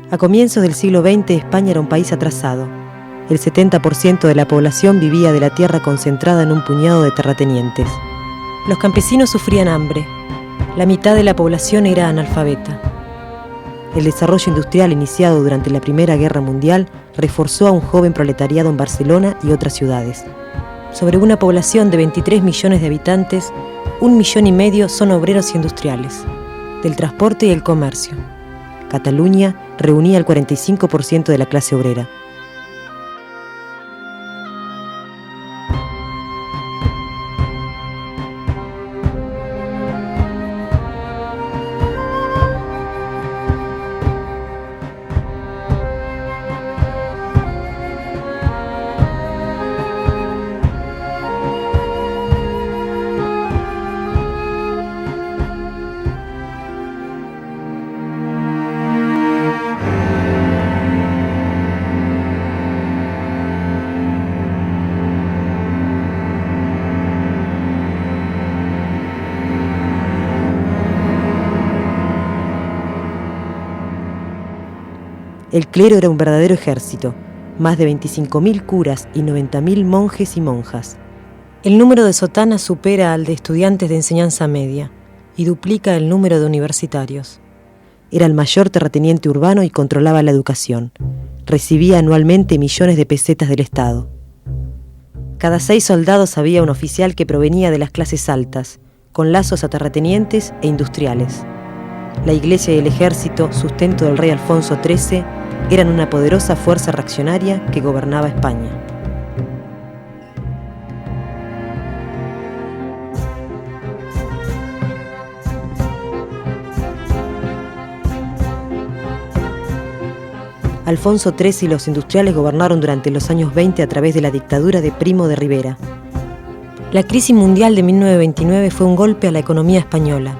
A comienzos del siglo XX, España era un país atrasado. El 70% de la población vivía de la tierra concentrada en un puñado de terratenientes. Los campesinos sufrían hambre. La mitad de la población era analfabeta. El desarrollo industrial iniciado durante la Primera Guerra Mundial reforzó a un joven proletariado en Barcelona y otras ciudades. Sobre una población de 23 millones de habitantes, 1,5 millones son obreros industriales, del transporte y el comercio. Cataluña reunía el 45% de la clase obrera. El clero era un verdadero ejército, más de 25.000 curas y 90.000 monjes y monjas. El número de sotanas supera al de estudiantes de enseñanza media y duplica el número de universitarios. Era el mayor terrateniente urbano y controlaba la educación. Recibía anualmente millones de pesetas del Estado. Cada 6 soldados había un oficial que provenía de las clases altas, con lazos a terratenientes e industriales. La Iglesia y el ejército, sustento del rey Alfonso XIII, eran una poderosa fuerza reaccionaria que gobernaba España. Alfonso XIII y los industriales gobernaron durante los años 20 a través de la dictadura de Primo de Rivera. La crisis mundial de 1929 fue un golpe a la economía española.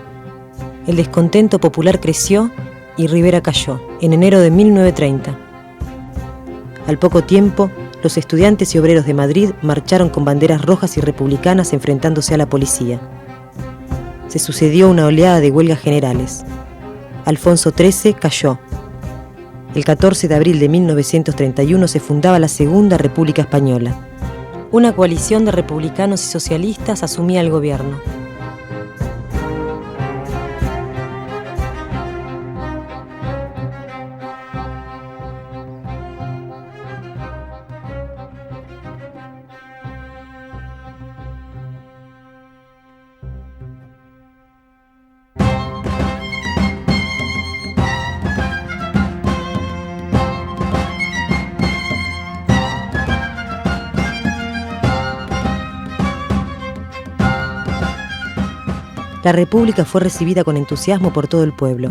El descontento popular creció y Rivera cayó, en enero de 1930. Al poco tiempo, los estudiantes y obreros de Madrid marcharon con banderas rojas y republicanas enfrentándose a la policía. Se sucedió una oleada de huelgas generales. Alfonso XIII cayó. El 14 de abril de 1931 se fundaba la Segunda República Española. Una coalición de republicanos y socialistas asumía el gobierno. La República fue recibida con entusiasmo por todo el pueblo.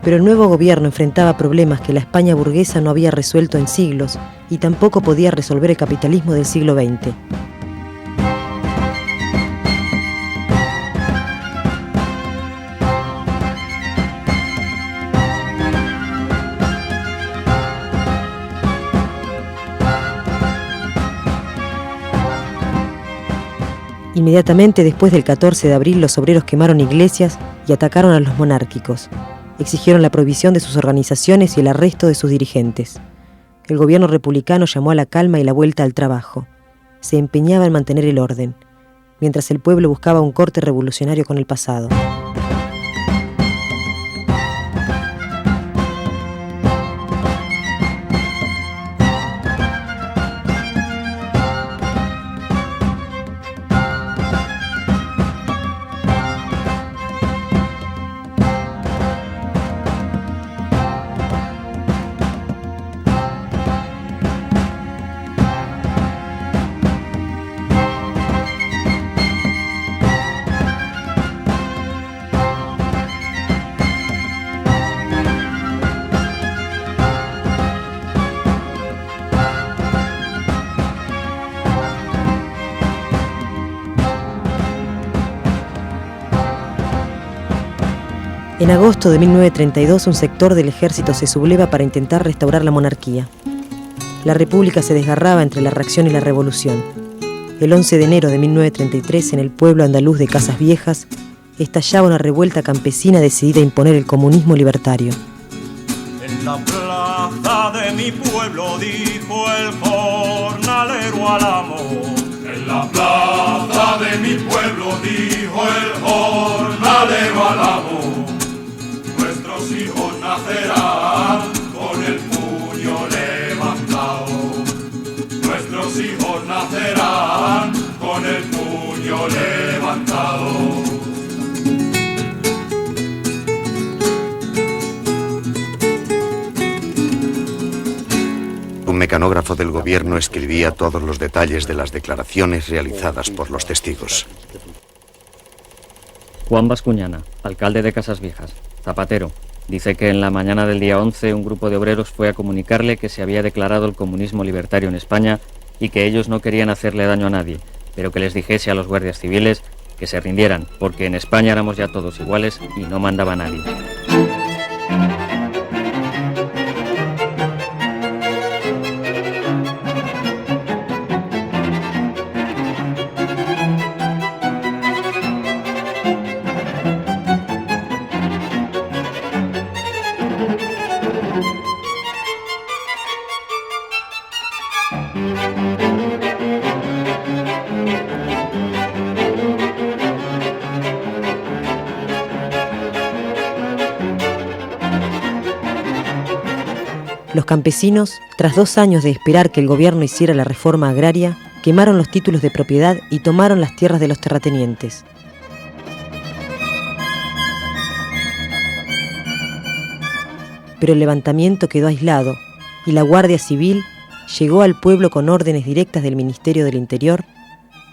Pero el nuevo gobierno enfrentaba problemas que la España burguesa no había resuelto en siglos y tampoco podía resolver el capitalismo del siglo XX. Inmediatamente después del 14 de abril, los obreros quemaron iglesias y atacaron a los monárquicos. Exigieron la prohibición de sus organizaciones y el arresto de sus dirigentes. El gobierno republicano llamó a la calma y la vuelta al trabajo. Se empeñaba en mantener el orden, mientras el pueblo buscaba un corte revolucionario con el pasado. En agosto de 1932, un sector del ejército se subleva para intentar restaurar la monarquía. La República se desgarraba entre la reacción y la revolución. El 11 de enero de 1933, en el pueblo andaluz de Casas Viejas, estallaba una revuelta campesina decidida a imponer el comunismo libertario. En la plaza de mi pueblo dijo el jornalero al amo. En la plaza de mi pueblo dijo el jornalero al amo. Nuestros hijos nacerán con el puño levantado. Nuestros hijos nacerán con el puño levantado. Un mecanógrafo del gobierno escribía todos los detalles de las declaraciones realizadas por los testigos. Juan Bascuñana, alcalde de Casas Viejas, zapatero, dice que en la mañana del día 11 un grupo de obreros fue a comunicarle que se había declarado el comunismo libertario en España y que ellos no querían hacerle daño a nadie, pero que les dijese a los guardias civiles que se rindieran, porque en España éramos ya todos iguales y no mandaba nadie. Los campesinos, tras 2 años de esperar que el gobierno hiciera la reforma agraria, quemaron los títulos de propiedad y tomaron las tierras de los terratenientes. Pero el levantamiento quedó aislado y la Guardia Civil llegó al pueblo con órdenes directas del Ministerio del Interior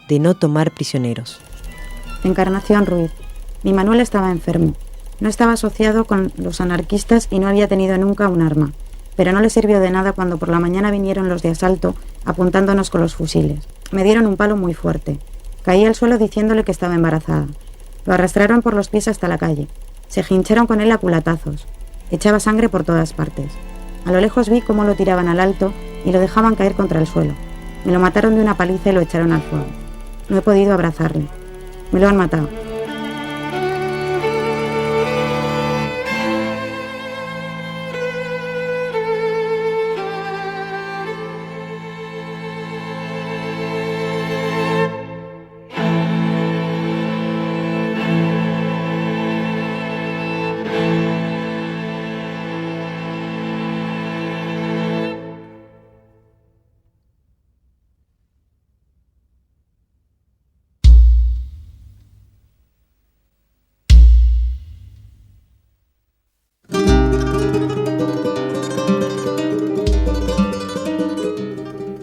de no tomar prisioneros. Encarnación Ruiz. Mi Manuel estaba enfermo. No estaba asociado con los anarquistas y no había tenido nunca un arma. Pero no le sirvió de nada cuando por la mañana vinieron los de asalto apuntándonos con los fusiles. Me dieron un palo muy fuerte. Caí al suelo diciéndole que estaba embarazada. Lo arrastraron por los pies hasta la calle. Se hincharon con él a culatazos. Echaba sangre por todas partes. A lo lejos vi cómo lo tiraban al alto y lo dejaban caer contra el suelo. Me lo mataron de una paliza y lo echaron al fuego. No he podido abrazarle. Me lo han matado.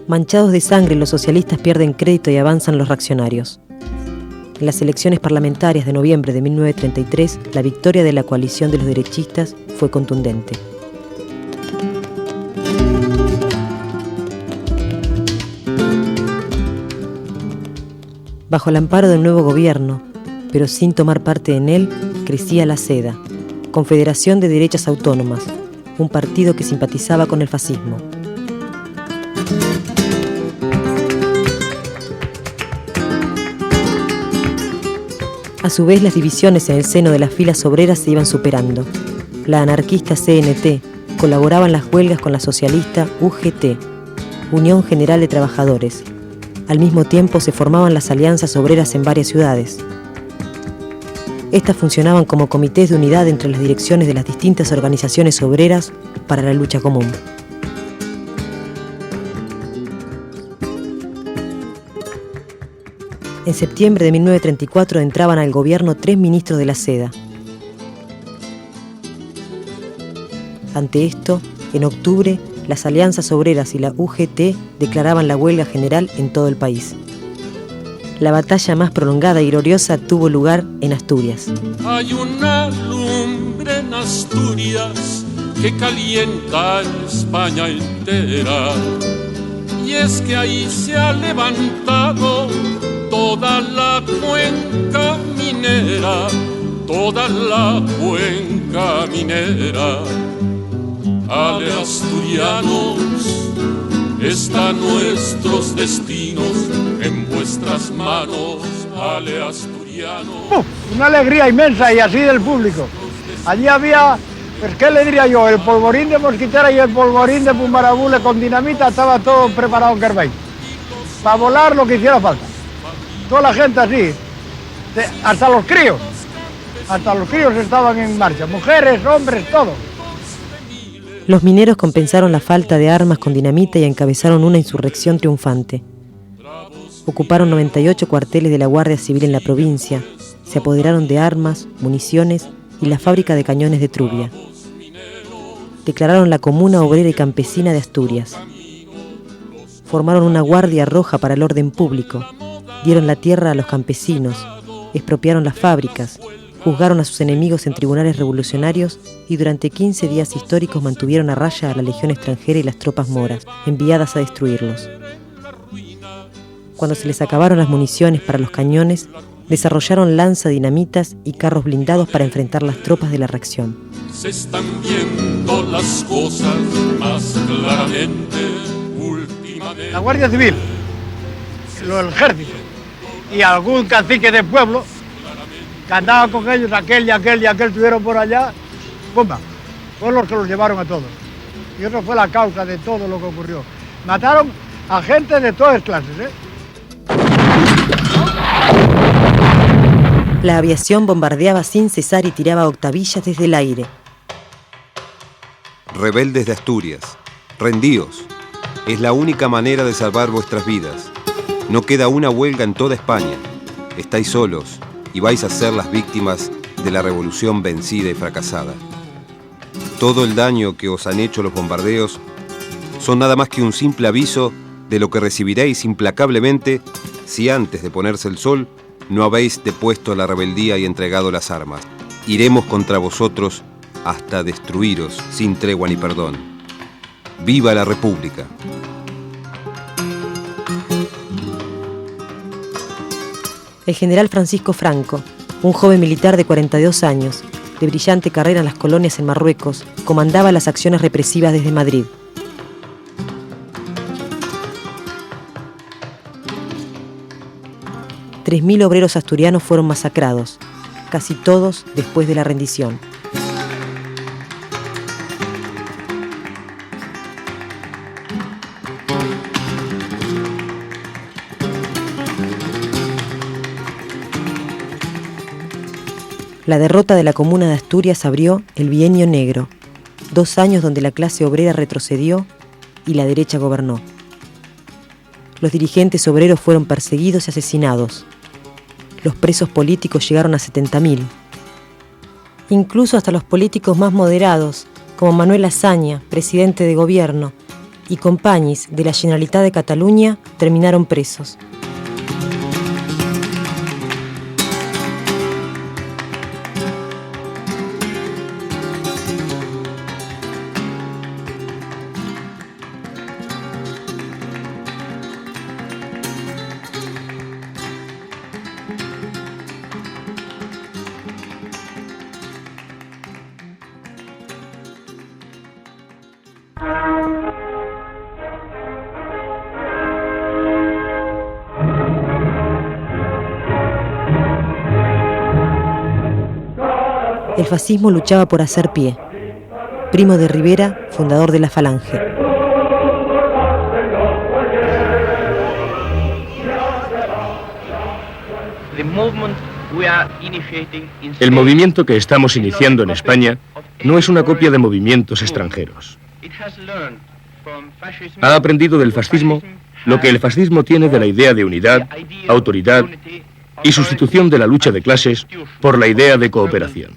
Manchados de sangre, los socialistas pierden crédito y avanzan los reaccionarios. En las elecciones parlamentarias de noviembre de 1933, la victoria de la coalición de los derechistas fue contundente. Bajo el amparo del nuevo gobierno, pero sin tomar parte en él, crecía la CEDA, Confederación de Derechas Autónomas, un partido que simpatizaba con el fascismo. A su vez, las divisiones en el seno de las filas obreras se iban superando. La anarquista CNT colaboraba en las huelgas con la socialista UGT, Unión General de Trabajadores. Al mismo tiempo se formaban las alianzas obreras en varias ciudades. Estas funcionaban como comités de unidad entre las direcciones de las distintas organizaciones obreras para la lucha común. En septiembre de 1934 entraban al gobierno 3 ministros de la CEDA. Ante esto, en octubre, las alianzas obreras y la UGT declaraban la huelga general en todo el país. La batalla más prolongada y gloriosa tuvo lugar en Asturias. Hay una lumbre en Asturias que calienta España entera, y es que ahí se ha levantado toda la cuenca minera, toda la cuenca minera. Ale asturianos, están nuestros destinos en vuestras manos. Ale asturianos. Una alegría inmensa y así del público. Allí había Pues qué le diría yo, el polvorín de mosquitera y el polvorín de Pumbarabule con dinamita estaba todo preparado en Carvey. Para volar lo que hiciera falta. Toda la gente así, hasta los críos estaban en marcha, mujeres, hombres, todo. Los mineros compensaron la falta de armas con dinamita y encabezaron una insurrección triunfante. Ocuparon 98 cuarteles de la Guardia Civil en la provincia, se apoderaron de armas, municiones y la fábrica de cañones de Trubia. Declararon la Comuna Obrera y Campesina de Asturias. Formaron una guardia roja para el orden público, dieron la tierra a los campesinos, expropiaron las fábricas, juzgaron a sus enemigos en tribunales revolucionarios y durante 15 días históricos mantuvieron a raya a la legión extranjera y las tropas moras, enviadas a destruirlos. Cuando se les acabaron las municiones para los cañones, desarrollaron lanza-dinamitas y carros blindados para enfrentar las tropas de la reacción. Se están viendo las cosas más claramente últimamente. La Guardia Civil, el ejército y algún cacique del pueblo que andaba con ellos, aquel y aquel estuvieron por allá, ¡pumba! Fueron los que los llevaron a todos. Y eso fue la causa de todo lo que ocurrió. Mataron a gente de todas clases, ¿eh? La aviación bombardeaba sin cesar y tiraba octavillas desde el aire. Rebeldes de Asturias, rendíos. Es la única manera de salvar vuestras vidas. No queda una huelga en toda España. Estáis solos y vais a ser las víctimas de la revolución vencida y fracasada. Todo el daño que os han hecho los bombardeos son nada más que un simple aviso de lo que recibiréis implacablemente si antes de ponerse el sol no habéis depuesto la rebeldía y entregado las armas. Iremos contra vosotros hasta destruiros sin tregua ni perdón. ¡Viva la República! El general Francisco Franco, un joven militar de 42 años, de brillante carrera en las colonias en Marruecos, comandaba las acciones represivas desde Madrid. $3.000 obreros asturianos fueron masacrados, casi todos después de la rendición. La derrota de la Comuna de Asturias abrió el Bienio Negro, 2 años donde la clase obrera retrocedió y la derecha gobernó. Los dirigentes obreros fueron perseguidos y asesinados. Los presos políticos llegaron a 70.000. Incluso hasta los políticos más moderados, como Manuel Azaña, presidente de gobierno, y Companys de la Generalitat de Cataluña, terminaron presos. El fascismo luchaba por hacer pie. Primo de Rivera, fundador de la Falange. El movimiento que estamos iniciando en España no es una copia de movimientos extranjeros. Ha aprendido del fascismo lo que el fascismo tiene de la idea de unidad, autoridad y sustitución de la lucha de clases por la idea de cooperación.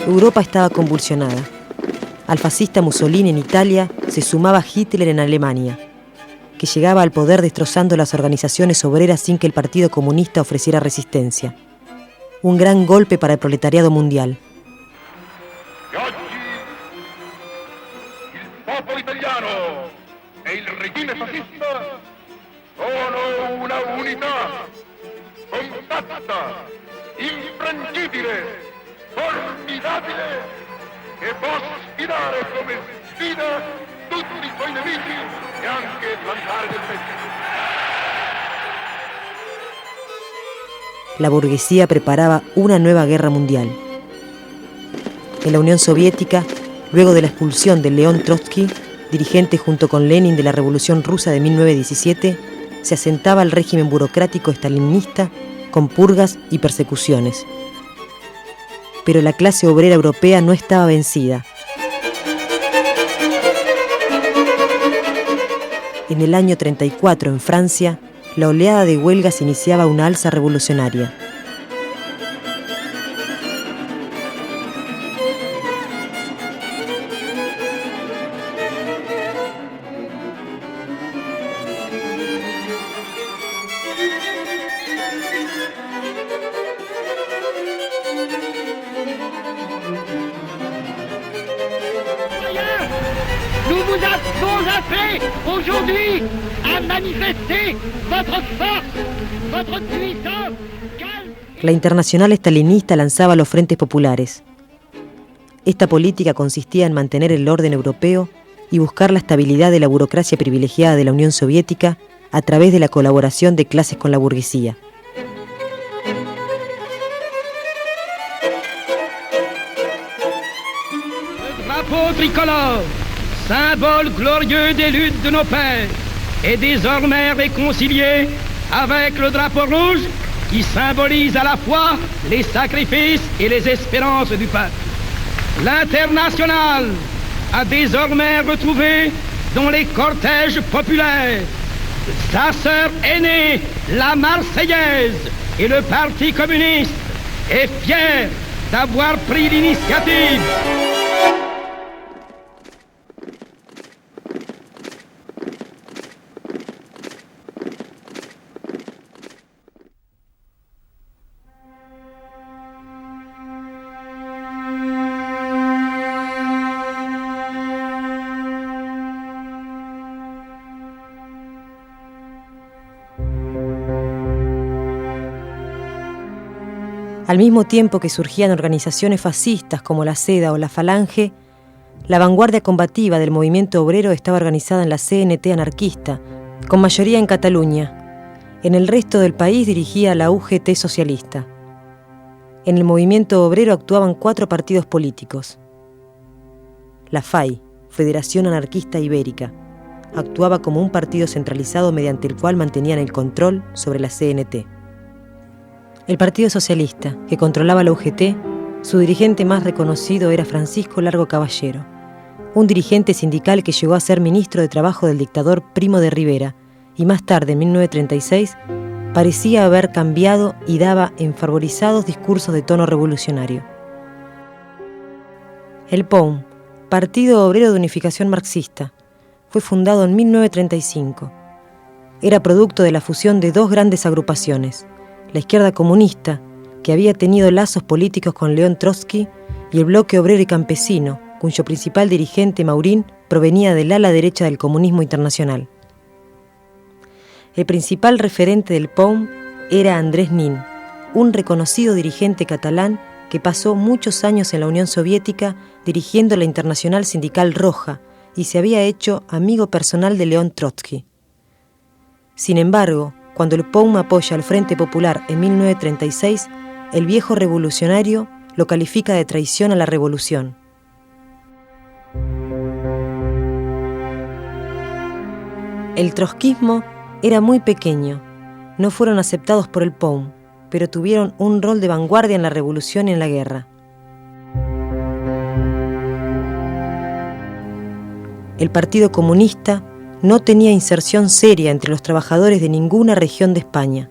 Europa estaba convulsionada. Al fascista Mussolini en Italia se sumaba Hitler en Alemania, que llegaba al poder destrozando las organizaciones obreras sin que el Partido Comunista ofreciera resistencia. Un gran golpe para el proletariado mundial. popolo italiano e il regime fascista sono una unità compatta, imprendibile, formidabile, che può sfidare come sfida tutti i suoi nemici e anche plantare del peggio. La burguesía preparaba una nueva guerra mundial. En la Unión Soviética, luego de la expulsión de León Trotsky, dirigente junto con Lenin de la Revolución Rusa de 1917, se asentaba el régimen burocrático estalinista con purgas y persecuciones. Pero la clase obrera europea no estaba vencida. En el año 34, en Francia, la oleada de huelgas iniciaba una alza revolucionaria. Nous vous avons appelé aujourd'hui à manifester votre force, votre puissance. La Internacional Estalinista lanzaba los frentes populares. Esta política consistía en mantener el orden europeo y buscar la estabilidad de la burocracia privilegiada de la Unión Soviética a través de la colaboración de clases con la burguesía. Le drapeau tricolore, symbole glorieux des luttes de nos pères, est désormais réconcilié avec le drapeau rouge qui symbolise à la fois les sacrifices et les espérances du peuple. L'Internationale a désormais retrouvé dans les cortèges populaires sa sœur aînée, la Marseillaise, et le Parti communiste est fier d'avoir pris l'initiative. Al mismo tiempo que surgían organizaciones fascistas como la SEDA o la Falange, la vanguardia combativa del movimiento obrero estaba organizada en la CNT anarquista, con mayoría en Cataluña. En el resto del país dirigía la UGT socialista. En el movimiento obrero actuaban 4 partidos políticos. La FAI, Federación Anarquista Ibérica, actuaba como un partido centralizado mediante el cual mantenían el control sobre la CNT. El Partido Socialista, que controlaba la UGT, su dirigente más reconocido era Francisco Largo Caballero, un dirigente sindical que llegó a ser ministro de Trabajo del dictador Primo de Rivera y más tarde, en 1936, parecía haber cambiado y daba enfervorizados discursos de tono revolucionario. El POUM, Partido Obrero de Unificación Marxista, fue fundado en 1935. Era producto de la fusión de 2 grandes agrupaciones: la izquierda comunista, que había tenido lazos políticos con León Trotsky, y el bloque obrero y campesino, cuyo principal dirigente, Maurín, provenía del ala derecha del comunismo internacional. El principal referente del POUM era Andrés Nin, un reconocido dirigente catalán que pasó muchos años en la Unión Soviética dirigiendo la Internacional Sindical Roja y se había hecho amigo personal de León Trotsky. Sin embargo, cuando el POUM apoya al Frente Popular en 1936, el viejo revolucionario lo califica de traición a la revolución. El trotskismo era muy pequeño, no fueron aceptados por el POUM, pero tuvieron un rol de vanguardia en la revolución y en la guerra. El Partido Comunista no tenía inserción seria entre los trabajadores de ninguna región de España.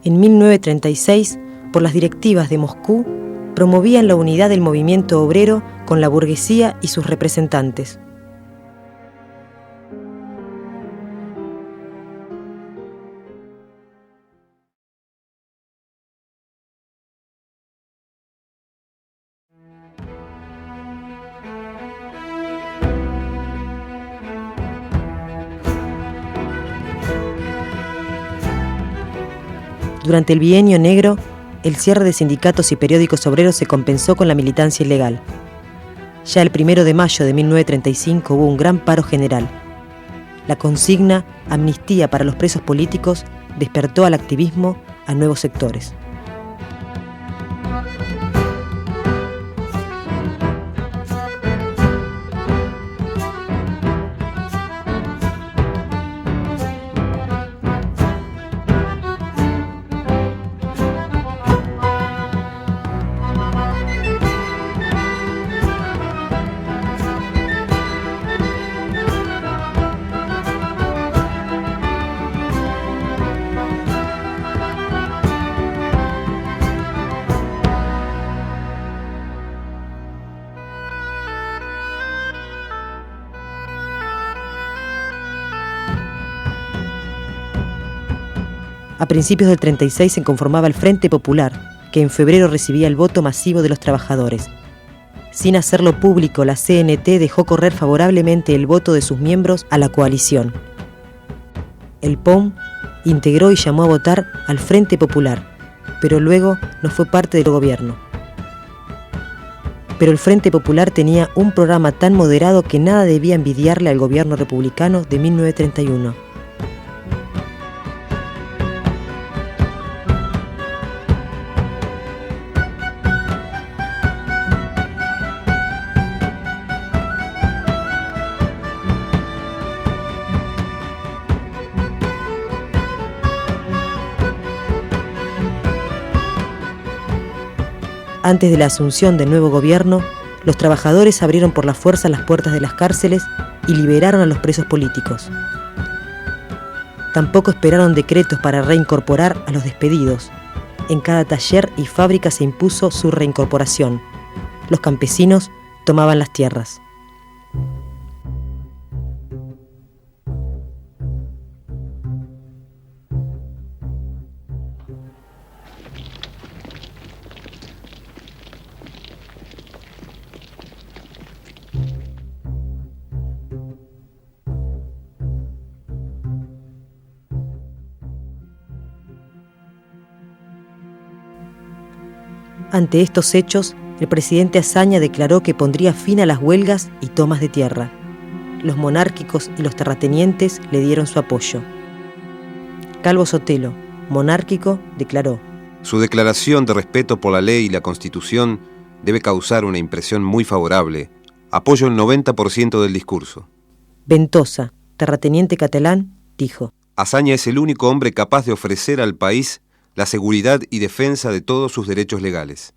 En 1936, por las directivas de Moscú, promovían la unidad del movimiento obrero con la burguesía y sus representantes. Durante el bienio negro, el cierre de sindicatos y periódicos obreros se compensó con la militancia ilegal. Ya el 1 de mayo de 1935 hubo un gran paro general. La consigna amnistía para los presos políticos despertó al activismo a nuevos sectores. A principios del 36 se conformaba el Frente Popular, que en febrero recibía el voto masivo de los trabajadores. Sin hacerlo público, la CNT dejó correr favorablemente el voto de sus miembros a la coalición. El POM integró y llamó a votar al Frente Popular, pero luego no fue parte del gobierno. Pero el Frente Popular tenía un programa tan moderado que nada debía envidiarle al gobierno republicano de 1931. Antes de la asunción del nuevo gobierno, los trabajadores abrieron por la fuerza las puertas de las cárceles y liberaron a los presos políticos. Tampoco esperaron decretos para reincorporar a los despedidos. En cada taller y fábrica se impuso su reincorporación. Los campesinos tomaban las tierras. Ante estos hechos, el presidente Azaña declaró que pondría fin a las huelgas y tomas de tierra. Los monárquicos y los terratenientes le dieron su apoyo. Calvo Sotelo, monárquico, declaró: Su declaración de respeto por la ley y la Constitución debe causar una impresión muy favorable. Apoyo el 90% del discurso. Ventosa, terrateniente catalán, dijo: Azaña es el único hombre capaz de ofrecer al país la seguridad y defensa de todos sus derechos legales.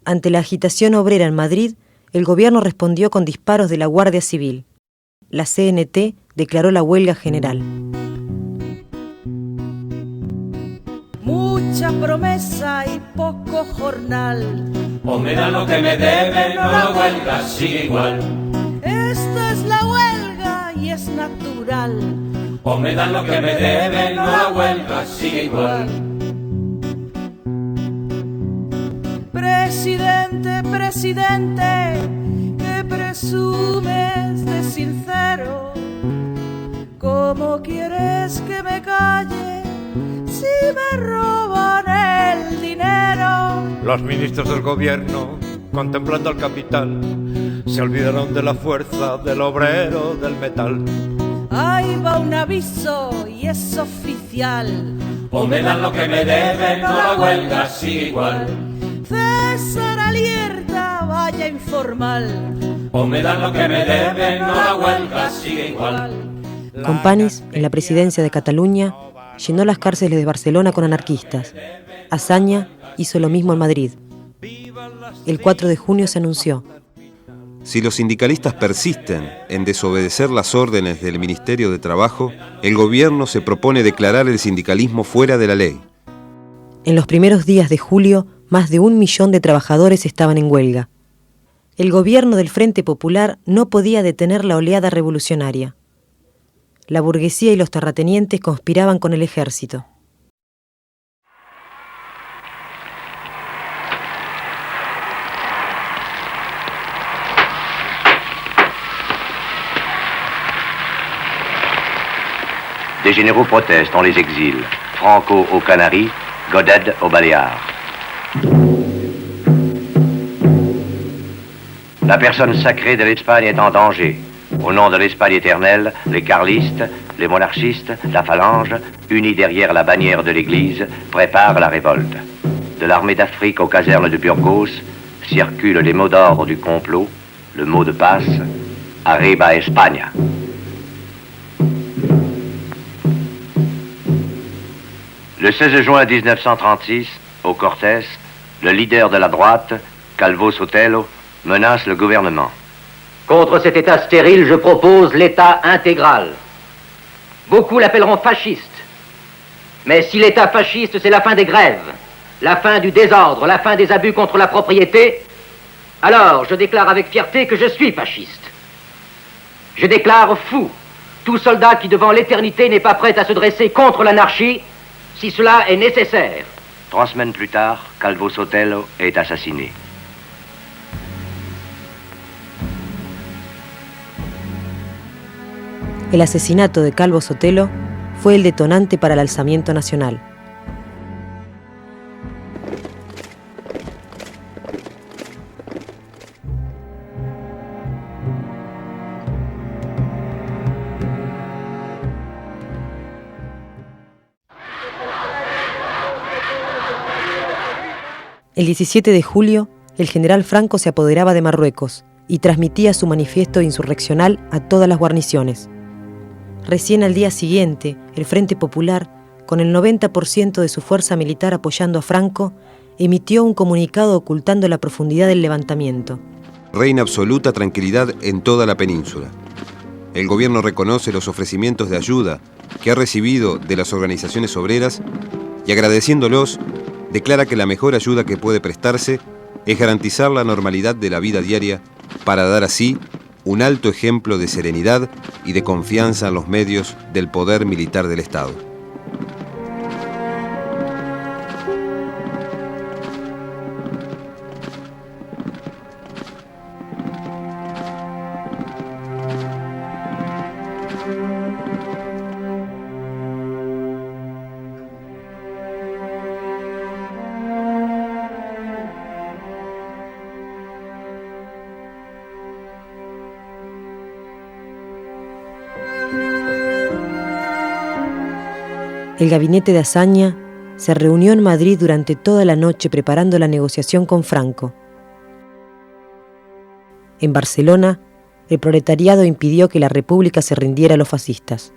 Ante la agitación obrera en Madrid, el gobierno respondió con disparos de la Guardia Civil. La CNT declaró la huelga general. Mucha promesa y poco jornal. O me dan lo que me deben, o la huelga sigue igual. Esta es la huelga y es natural. O me dan lo que me deben, o la huelga sigue igual. Presidente, presidente, que presumes de sincero. ¿Cómo quieres que me calle si me roban el dinero? Los ministros del gobierno, contemplando al capital, se olvidaron de la fuerza del obrero del metal. Ahí va un aviso y es oficial. O me dan lo que me deben, o la huelga sigue igual. César alerta, vaya informal. O me dan lo que me deben, o la huelga sigue igual. Companys, en la presidencia de Cataluña, llenó las cárceles de Barcelona con anarquistas. Azaña hizo lo mismo en Madrid. El 4 de junio se anunció: Si los sindicalistas persisten en desobedecer las órdenes del Ministerio de Trabajo, el gobierno se propone declarar el sindicalismo fuera de la ley. En los primeros días de julio, más de 1 millón de trabajadores estaban en huelga. El gobierno del Frente Popular no podía detener la oleada revolucionaria. La burguesía y los terratenientes conspiraban con el ejército. Des généraux protestent, on les exile. Franco aux Canaries, Goded aux Baléares. La personne sacrée de l'Espagne est en danger. Au nom de l'Espagne éternelle, les carlistes, les monarchistes, la phalange, unis derrière la bannière de l'Église, préparent la révolte. De l'armée d'Afrique aux casernes de Burgos circulent les mots d'ordre du complot, le mot de passe, Arriba España. Le 16 juin 1936, au Cortés, le leader de la droite, Calvo Sotelo, menace le gouvernement. Contre cet État stérile, je propose l'État intégral. Beaucoup l'appelleront fasciste. Mais si l'État fasciste, c'est la fin des grèves, la fin du désordre, la fin des abus contre la propriété, alors je déclare avec fierté que je suis fasciste. Je déclare fou tout soldat qui, devant l'éternité, n'est pas prêt à se dresser contre l'anarchie, si cela est nécessaire. 3 semaines plus tard, Calvo Sotelo est assassiné. El asesinato de Calvo Sotelo fue el detonante para el alzamiento nacional. El 17 de julio, el general Franco se apoderaba de Marruecos y transmitía su manifiesto insurreccional a todas las guarniciones. Recién al día siguiente, el Frente Popular, con el 90% de su fuerza militar apoyando a Franco, emitió un comunicado ocultando la profundidad del levantamiento. Reina absoluta tranquilidad en toda la península. El gobierno reconoce los ofrecimientos de ayuda que ha recibido de las organizaciones obreras y, agradeciéndolos, declara que la mejor ayuda que puede prestarse es garantizar la normalidad de la vida diaria para dar así un alto ejemplo de serenidad y de confianza en los medios del poder militar del Estado. El gabinete de Azaña se reunió en Madrid durante toda la noche preparando la negociación con Franco. En Barcelona, el proletariado impidió que la República se rindiera a los fascistas.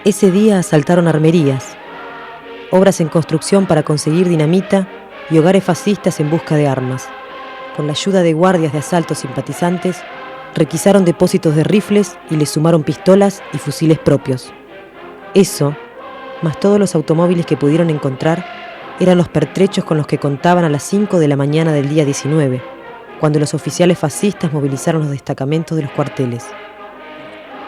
Ese día asaltaron armerías, obras en construcción para conseguir dinamita y hogares fascistas en busca de armas. Con la ayuda de guardias de asalto simpatizantes, requisaron depósitos de rifles y les sumaron pistolas y fusiles propios. Eso, más todos los automóviles que pudieron encontrar, eran los pertrechos con los que contaban a las 5 de la mañana del día 19, cuando los oficiales fascistas movilizaron los destacamentos de los cuarteles.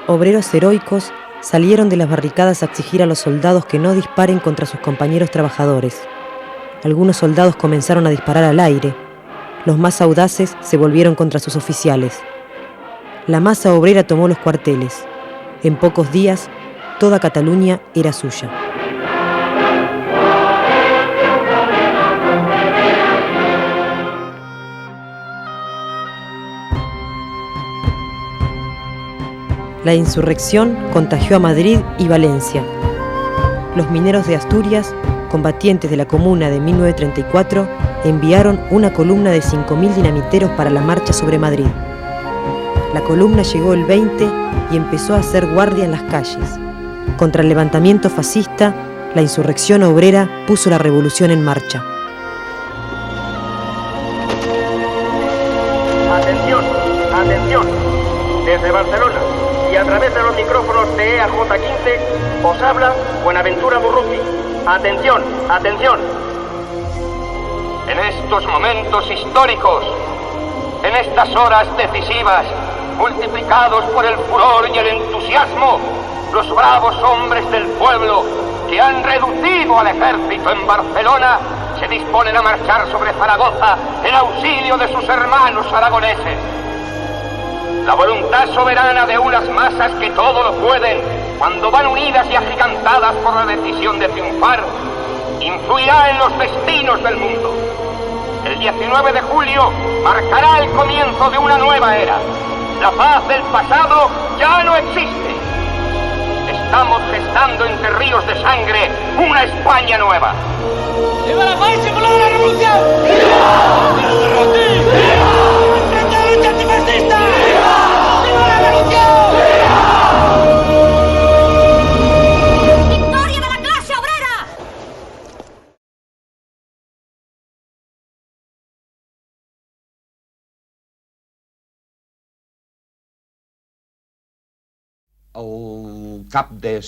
Obreros heroicos salieron de las barricadas a exigir a los soldados que no disparen contra sus compañeros trabajadores. Algunos soldados comenzaron a disparar al aire. Los más audaces se volvieron contra sus oficiales. La masa obrera tomó los cuarteles. En pocos días, toda Cataluña era suya. La insurrección contagió a Madrid y Valencia. Los mineros de Asturias, combatientes de la Comuna de 1934, enviaron una columna de 5.000 dinamiteros para la marcha sobre Madrid. La columna llegó el 20 y empezó a hacer guardia en las calles. Contra el levantamiento fascista, la insurrección obrera puso la revolución en marcha. Atención, atención. Desde Barcelona y a través de los micrófonos de EAJ-15 os habla Buenaventura Murruti. Atención, atención. En estos momentos históricos, en estas horas decisivas, multiplicados por el furor y el entusiasmo, los bravos hombres del pueblo que han reducido al ejército en Barcelona se disponen a marchar sobre Zaragoza en auxilio de sus hermanos aragoneses. La voluntad soberana de unas masas que todo lo pueden, cuando van unidas y agigantadas por la decisión de triunfar, influirá en los destinos del mundo. El 19 de julio marcará el comienzo de una nueva era. La paz del pasado ya no existe. Estamos gestando entre ríos de sangre una España nueva. ¡Viva la paz y la revolución! ¡Viva! ¡Viva la revolución! ¡Viva! ¡Frente a la lucha antifascista! ¡Viva! ¡Viva la revolución! ¡Viva! ¡Victoria de la clase obrera!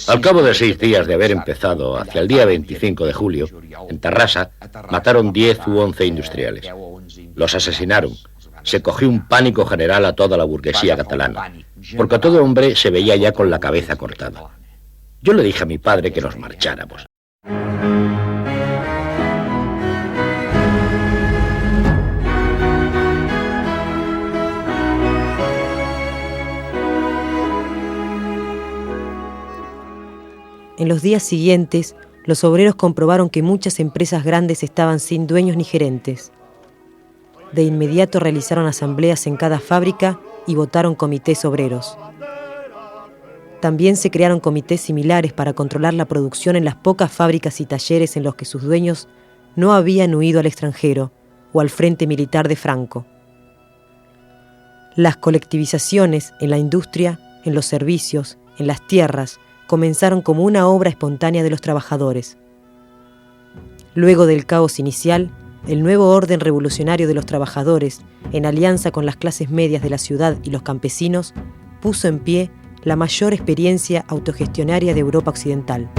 Al cabo de 6 días de haber empezado, hacia el día 25 de julio, en Tarrasa, mataron 10 u 11 industriales. Los asesinaron. Se cogió un pánico general a toda la burguesía catalana, porque a todo hombre se veía ya con la cabeza cortada. Yo le dije a mi padre que nos marcháramos. En los días siguientes, los obreros comprobaron que muchas empresas grandes estaban sin dueños ni gerentes. De inmediato realizaron asambleas en cada fábrica y votaron comités obreros. También se crearon comités similares para controlar la producción en las pocas fábricas y talleres en los que sus dueños no habían huido al extranjero o al frente militar de Franco. Las colectivizaciones en la industria, en los servicios, en las tierras, comenzaron como una obra espontánea de los trabajadores. Luego del caos inicial, el nuevo orden revolucionario de los trabajadores, en alianza con las clases medias de la ciudad y los campesinos, puso en pie la mayor experiencia autogestionaria de Europa Occidental.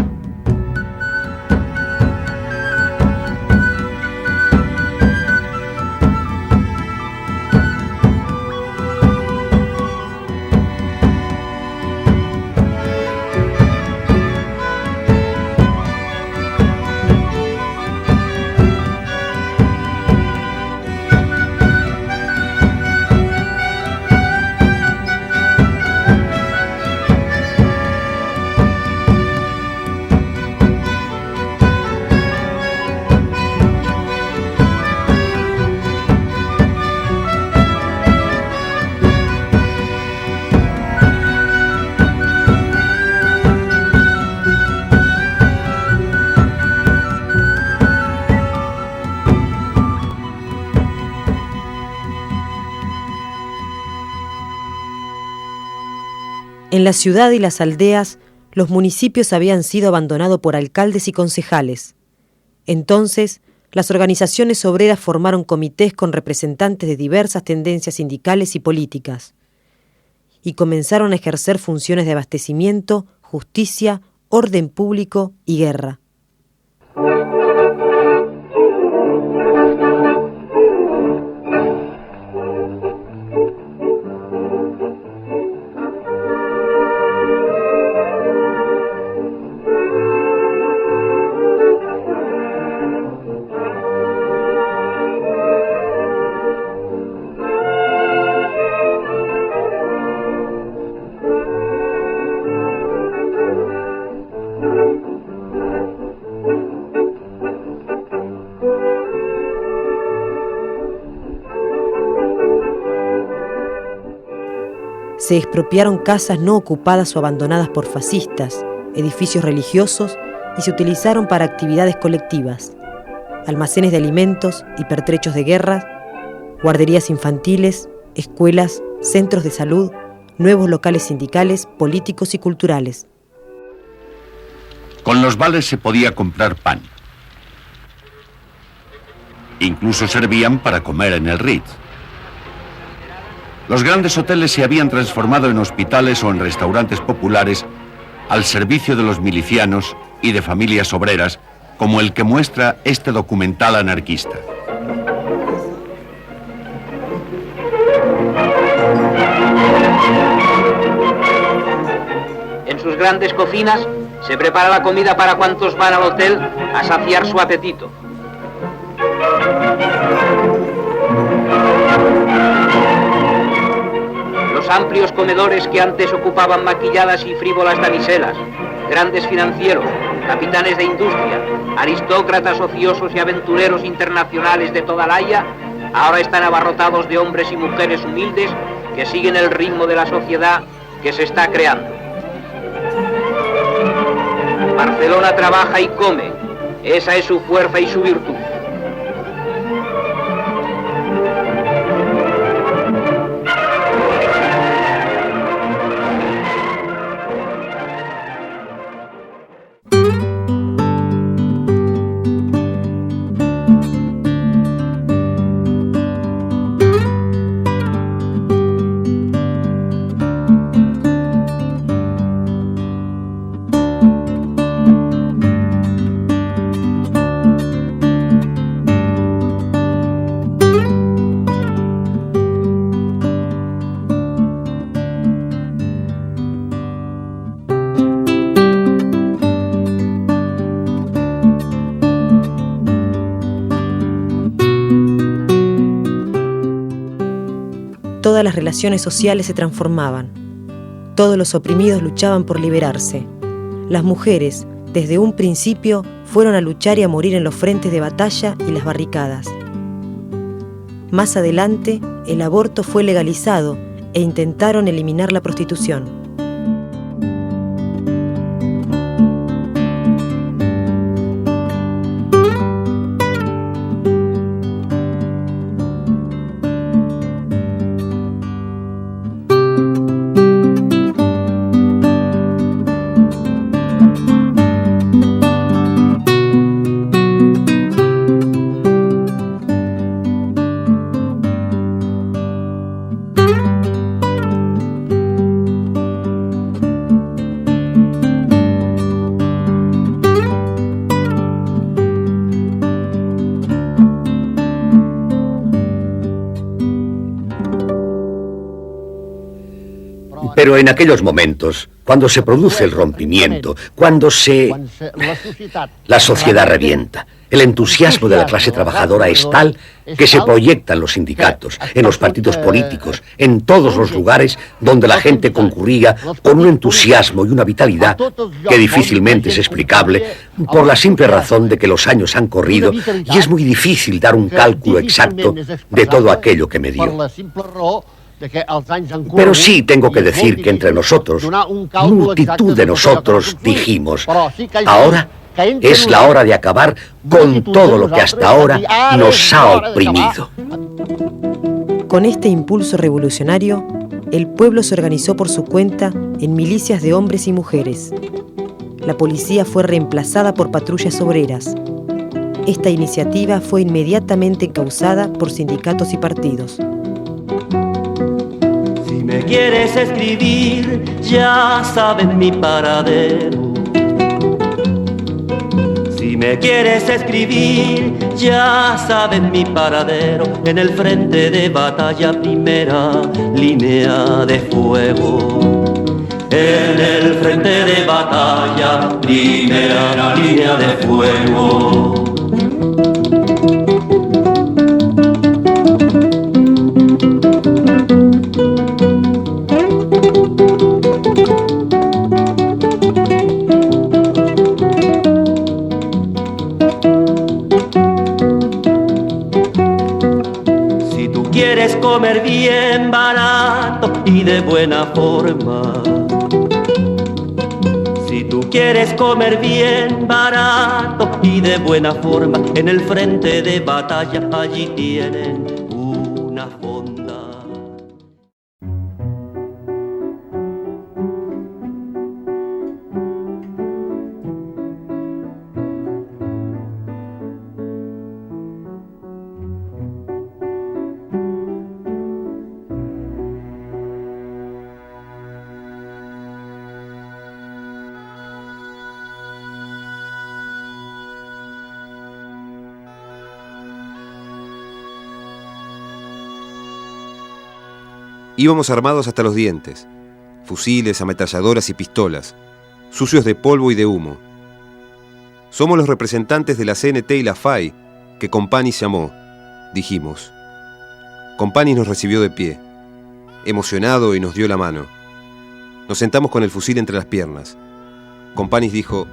En la ciudad y las aldeas, los municipios habían sido abandonados por alcaldes y concejales. Entonces, las organizaciones obreras formaron comités con representantes de diversas tendencias sindicales y políticas, y comenzaron a ejercer funciones de abastecimiento, justicia, orden público y guerra. Se expropiaron casas no ocupadas o abandonadas por fascistas, edificios religiosos y se utilizaron para actividades colectivas, almacenes de alimentos y pertrechos de guerra, guarderías infantiles, escuelas, centros de salud, nuevos locales sindicales, políticos y culturales. Con los vales se podía comprar pan. Incluso servían para comer en el Ritz. Los grandes hoteles se habían transformado en hospitales o en restaurantes populares al servicio de los milicianos y de familias obreras, como el que muestra este documental anarquista. En sus grandes cocinas se prepara la comida para cuantos van al hotel a saciar su apetito. Los amplios comedores que antes ocupaban maquilladas y frívolas damiselas, grandes financieros, capitanes de industria, aristócratas ociosos y aventureros internacionales de toda la Haya, ahora están abarrotados de hombres y mujeres humildes que siguen el ritmo de la sociedad que se está creando. Barcelona trabaja y come, esa es su fuerza y su virtud. Todas las relaciones sociales se transformaban. Todos los oprimidos luchaban por liberarse. Las mujeres, desde un principio, fueron a luchar y a morir en los frentes de batalla y las barricadas. Más adelante, el aborto fue legalizado e intentaron eliminar la prostitución. Pero en aquellos momentos, cuando se produce el rompimiento, cuando la sociedad revienta, el entusiasmo de la clase trabajadora es tal que se proyecta en los sindicatos, en los partidos políticos, en todos los lugares donde la gente concurría con un entusiasmo y una vitalidad que difícilmente es explicable por la simple razón de que los años han corrido y es muy difícil dar un cálculo exacto de todo aquello que me dio. Pero sí tengo que decir que entre nosotros, multitud de nosotros dijimos, ahora es la hora de acabar con todo lo que hasta ahora nos ha oprimido. Con este impulso revolucionario, el pueblo se organizó por su cuenta en milicias de hombres y mujeres. La policía fue reemplazada por patrullas obreras. Esta iniciativa fue inmediatamente encauzada por sindicatos y partidos. Si me quieres escribir, ya saben mi paradero. Si me quieres escribir, ya saben mi paradero. En el frente de batalla, primera línea de fuego. En el frente de batalla, primera línea de fuego. Comer bien barato y de buena forma. Si tú quieres comer bien barato y de buena forma, en el frente de batalla allí tienen una fonda. Íbamos armados hasta los dientes, fusiles, ametralladoras y pistolas, sucios de polvo y de humo. Somos los representantes de la CNT y la FAI que Companys llamó, dijimos. Companys nos recibió de pie, emocionado, y nos dio la mano. Nos sentamos con el fusil entre las piernas. Companys dijo: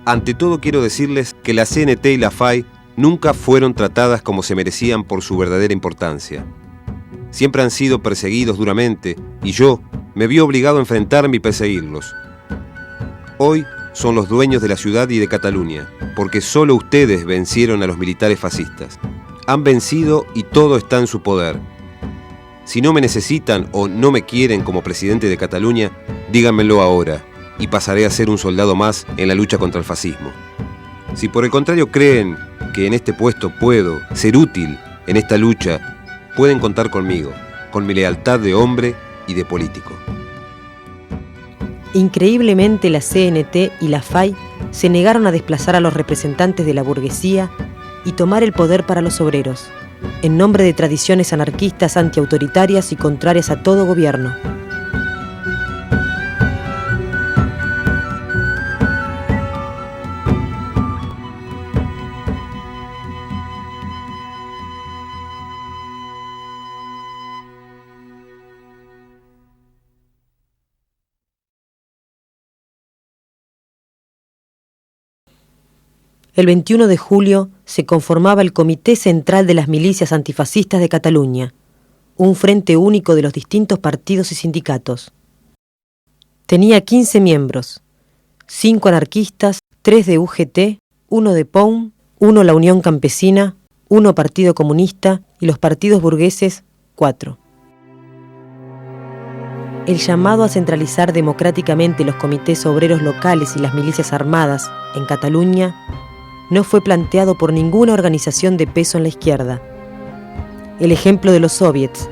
ante todo quiero decirles que la CNT y la FAI nunca fueron tratadas como se merecían por su verdadera importancia. Siempre han sido perseguidos duramente y yo me vi obligado a enfrentarme y perseguirlos. Hoy son los dueños de la ciudad y de Cataluña, porque solo ustedes vencieron a los militares fascistas. Han vencido y todo está en su poder. Si no me necesitan o no me quieren como presidente de Cataluña, díganmelo ahora y pasaré a ser un soldado más en la lucha contra el fascismo. Si por el contrario creen que en este puesto puedo ser útil en esta lucha, pueden contar conmigo, con mi lealtad de hombre y de político. Increíblemente, la CNT y la FAI se negaron a desplazar a los representantes de la burguesía y tomar el poder para los obreros, en nombre de tradiciones anarquistas antiautoritarias y contrarias a todo gobierno. El 21 de julio se conformaba el Comité Central de las Milicias Antifascistas de Cataluña, un frente único de los distintos partidos y sindicatos. Tenía 15 miembros, 5 anarquistas, 3 de UGT, 1 de POUM, 1 la Unión Campesina, 1 Partido Comunista y los partidos burgueses, 4. El llamado a centralizar democráticamente los comités obreros locales y las milicias armadas en Cataluña no fue planteado por ninguna organización de peso en la izquierda. El ejemplo de los soviets,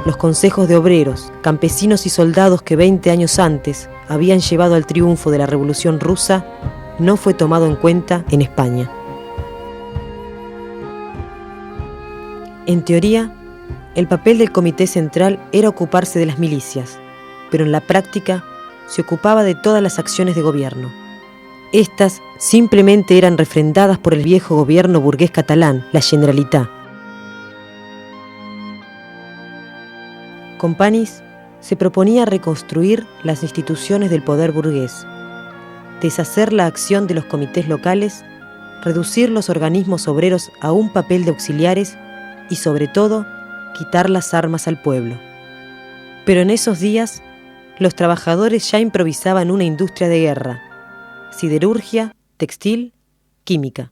los consejos de obreros, campesinos y soldados que 20 años antes habían llevado al triunfo de la Revolución Rusa, no fue tomado en cuenta en España. En teoría, el papel del Comité Central era ocuparse de las milicias, pero en la práctica se ocupaba de todas las acciones de gobierno. Estas simplemente eran refrendadas por el viejo gobierno burgués catalán, la Generalitat. Companys se proponía reconstruir las instituciones del poder burgués, deshacer la acción de los comités locales, reducir los organismos obreros a un papel de auxiliares y, sobre todo, quitar las armas al pueblo. Pero en esos días, los trabajadores ya improvisaban una industria de guerra: siderurgia, textil, química.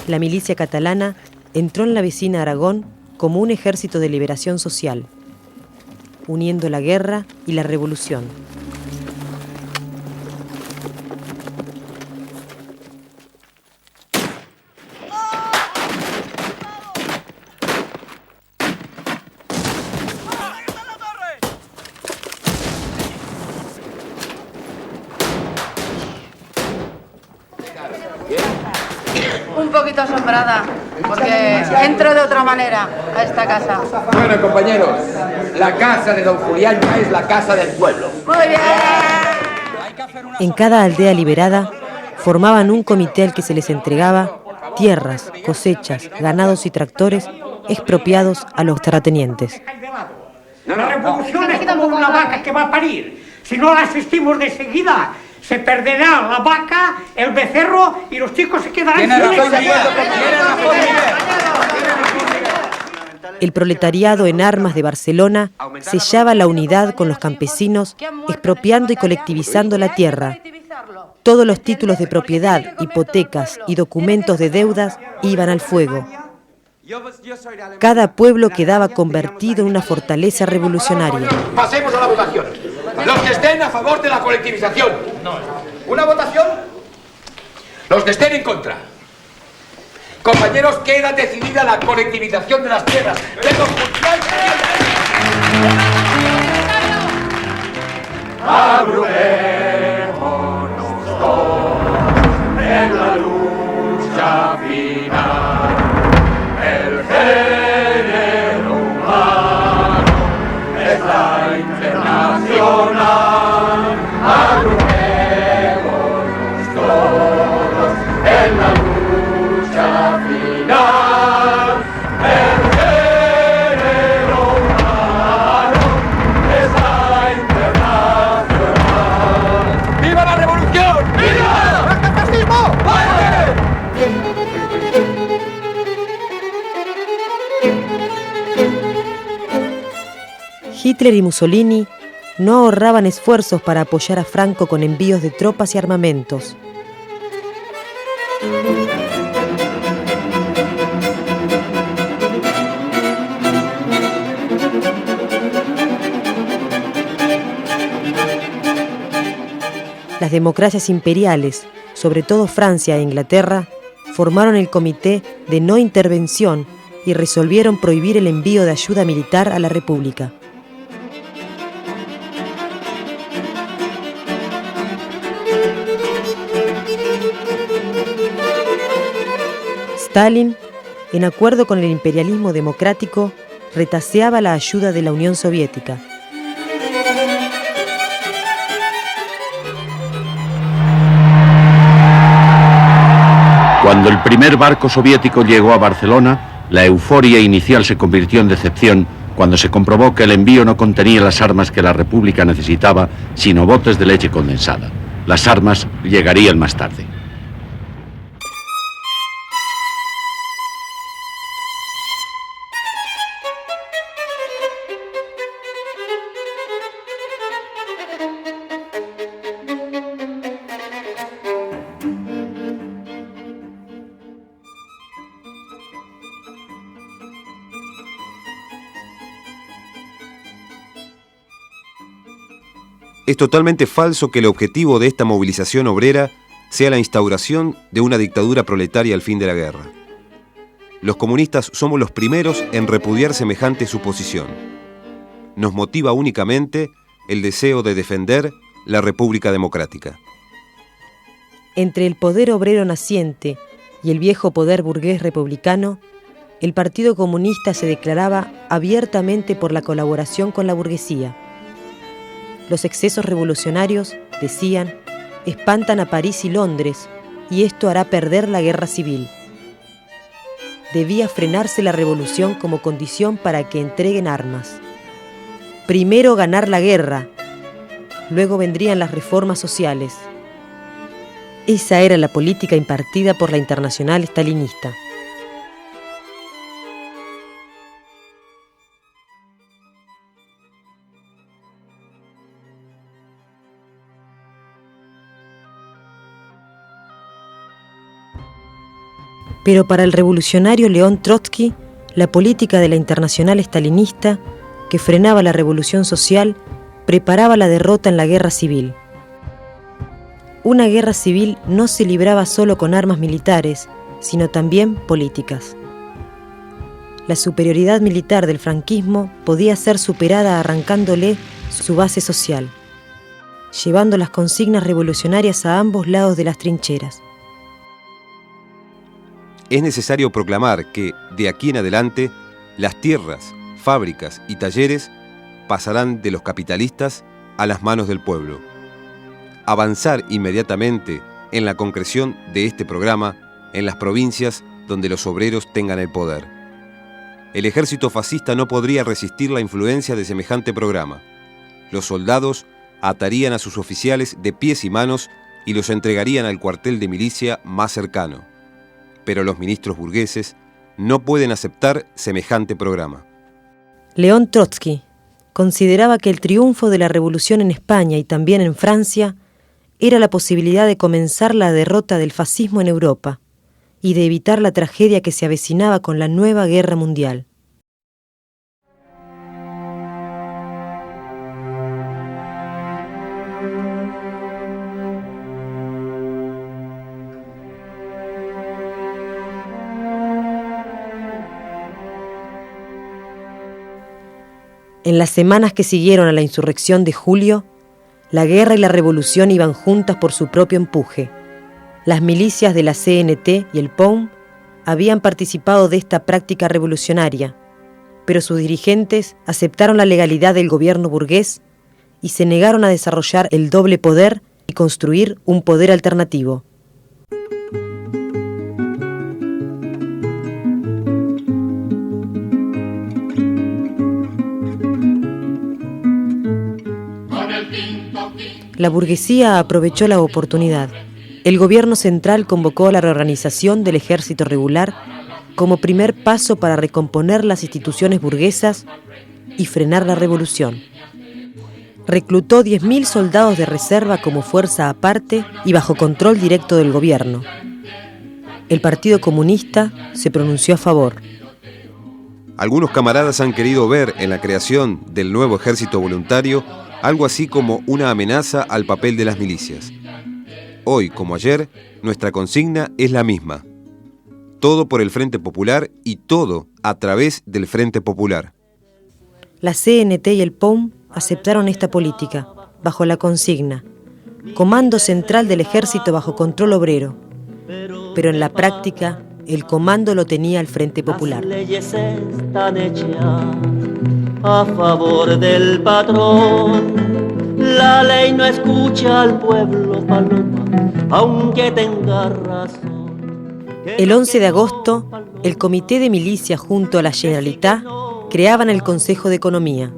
La milicia catalana entró en la vecina Aragón como un ejército de liberación social, uniendo la guerra y la revolución. Un poquito asombrada, porque entro de otra manera a esta casa. Bueno, compañeros, la casa de don Julián ya es la casa del pueblo. ¡Muy bien! En cada aldea liberada formaban un comité al que se les entregaba tierras, cosechas, ganados y tractores expropiados a los terratenientes. La revolución es como una vaca que va a parir. Si no la asistimos de seguida, se perderá la vaca, el becerro y los chicos se quedarán sin El proletariado en armas de Barcelona sellaba la unidad con los campesinos, expropiando y colectivizando la tierra. Todos los títulos de propiedad, hipotecas y documentos de deudas iban al fuego. Cada pueblo quedaba convertido en una fortaleza revolucionaria. Pasemos a la votación. Los que estén a favor de la colectivización. ¿Una votación? Los que estén en contra. Compañeros, queda decidida la colectivización de las tierras. Abrumémonos todos en la lucha final. El género humano ¡Viva! ¡El fascismo! Hitler y Mussolini no ahorraban esfuerzos para apoyar a Franco con envíos de tropas y armamentos. Las democracias imperiales, sobre todo Francia e Inglaterra, formaron el Comité de No Intervención y resolvieron prohibir el envío de ayuda militar a la República. Stalin, en acuerdo con el imperialismo democrático, retaseaba la ayuda de la Unión Soviética. Cuando el primer barco soviético llegó a Barcelona, la euforia inicial se convirtió en decepción cuando se comprobó que el envío no contenía las armas que la República necesitaba, sino botes de leche condensada. Las armas llegarían más tarde. Es totalmente falso que el objetivo de esta movilización obrera sea la instauración de una dictadura proletaria al fin de la guerra. Los comunistas somos los primeros en repudiar semejante suposición. Nos motiva únicamente el deseo de defender la República Democrática. Entre el poder obrero naciente y el viejo poder burgués republicano, el Partido Comunista se declaraba abiertamente por la colaboración con la burguesía. Los excesos revolucionarios, decían, espantan a París y Londres, y esto hará perder la guerra civil. Debía frenarse la revolución como condición para que entreguen armas. Primero ganar la guerra, luego vendrían las reformas sociales. Esa era la política impartida por la Internacional Stalinista. Pero para el revolucionario León Trotsky, la política de la Internacional Stalinista, que frenaba la revolución social, preparaba la derrota en la guerra civil. Una guerra civil no se libraba solo con armas militares, sino también políticas. La superioridad militar del franquismo podía ser superada arrancándole su base social, llevando las consignas revolucionarias a ambos lados de las trincheras. Es necesario proclamar que, de aquí en adelante, las tierras, fábricas y talleres pasarán de los capitalistas a las manos del pueblo. Avanzar inmediatamente en la concreción de este programa en las provincias donde los obreros tengan el poder. El ejército fascista no podría resistir la influencia de semejante programa. Los soldados atarían a sus oficiales de pies y manos y los entregarían al cuartel de milicia más cercano. Pero los ministros burgueses no pueden aceptar semejante programa. León Trotsky consideraba que el triunfo de la revolución en España y también en Francia era la posibilidad de comenzar la derrota del fascismo en Europa y de evitar la tragedia que se avecinaba con la nueva guerra mundial. En las semanas que siguieron a la insurrección de julio, la guerra y la revolución iban juntas por su propio empuje. Las milicias de la CNT y el POUM habían participado de esta práctica revolucionaria, pero sus dirigentes aceptaron la legalidad del gobierno burgués y se negaron a desarrollar el doble poder y construir un poder alternativo. La burguesía aprovechó la oportunidad. El gobierno central convocó a la reorganización del ejército regular como primer paso para recomponer las instituciones burguesas y frenar la revolución. Reclutó 10.000 soldados de reserva como fuerza aparte y bajo control directo del gobierno. El Partido Comunista se pronunció a favor. Algunos camaradas han querido ver en la creación del nuevo ejército voluntario algo así como una amenaza al papel de las milicias. Hoy, como ayer, nuestra consigna es la misma. Todo por el Frente Popular y todo a través del Frente Popular. La CNT y el POUM aceptaron esta política, bajo la consigna Comando Central del Ejército bajo control obrero. Pero en la práctica, el comando lo tenía el Frente Popular. Las leyes están hechas a favor del patrón. La ley no escucha al pueblo, paloma, aunque tenga razón. El 11 de agosto, el Comité de Milicias junto a la Generalitat creaban el Consejo de Economía.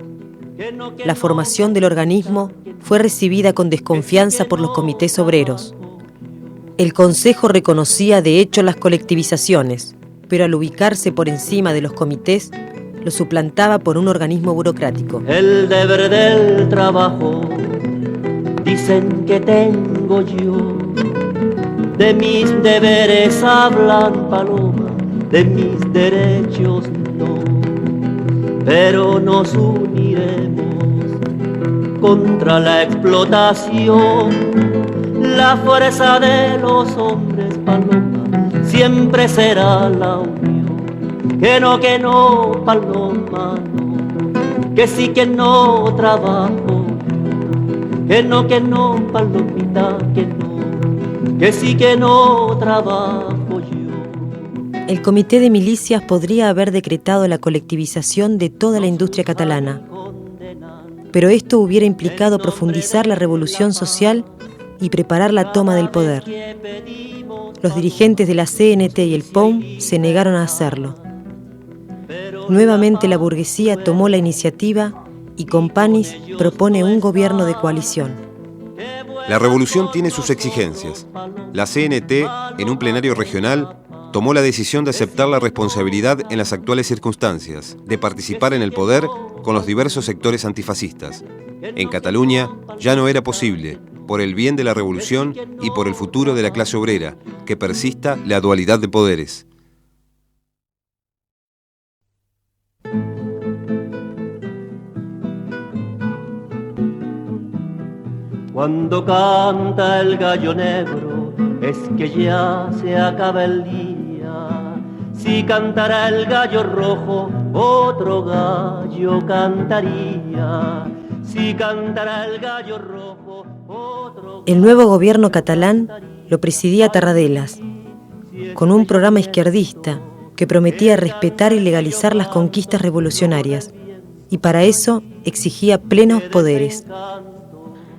La formación del organismo fue recibida con desconfianza por los comités obreros. El Consejo reconocía de hecho las colectivizaciones, pero al ubicarse por encima de los comités, lo suplantaba por un organismo burocrático. El deber del trabajo, dicen que tengo yo. De mis deberes hablan, paloma, de mis derechos no. Pero nos uniremos contra la explotación. La fuerza de los hombres, paloma, siempre será la unión. Que no, paloma, no. Que sí, que no trabajo. Que no, palomita, que no. Que sí, que no trabajo yo. El Comité de Milicias podría haber decretado la colectivización de toda la industria catalana, pero esto hubiera implicado profundizar la revolución social y preparar la toma del poder. Los dirigentes de la CNT y el POUM se negaron a hacerlo. Nuevamente la burguesía tomó la iniciativa y Companys propone un gobierno de coalición. La revolución tiene sus exigencias. La CNT, en un plenario regional, tomó la decisión de aceptar la responsabilidad en las actuales circunstancias, de participar en el poder con los diversos sectores antifascistas. En Cataluña ya no era posible, por el bien de la revolución y por el futuro de la clase obrera, que persista la dualidad de poderes. Cuando canta el gallo negro, es que ya se acaba el día. Si cantara el gallo rojo, otro gallo cantaría. Si cantara el gallo rojo, otro... El nuevo gobierno catalán lo presidía Tarradellas, con un programa izquierdista que prometía respetar y legalizar las conquistas revolucionarias, y para eso exigía plenos poderes.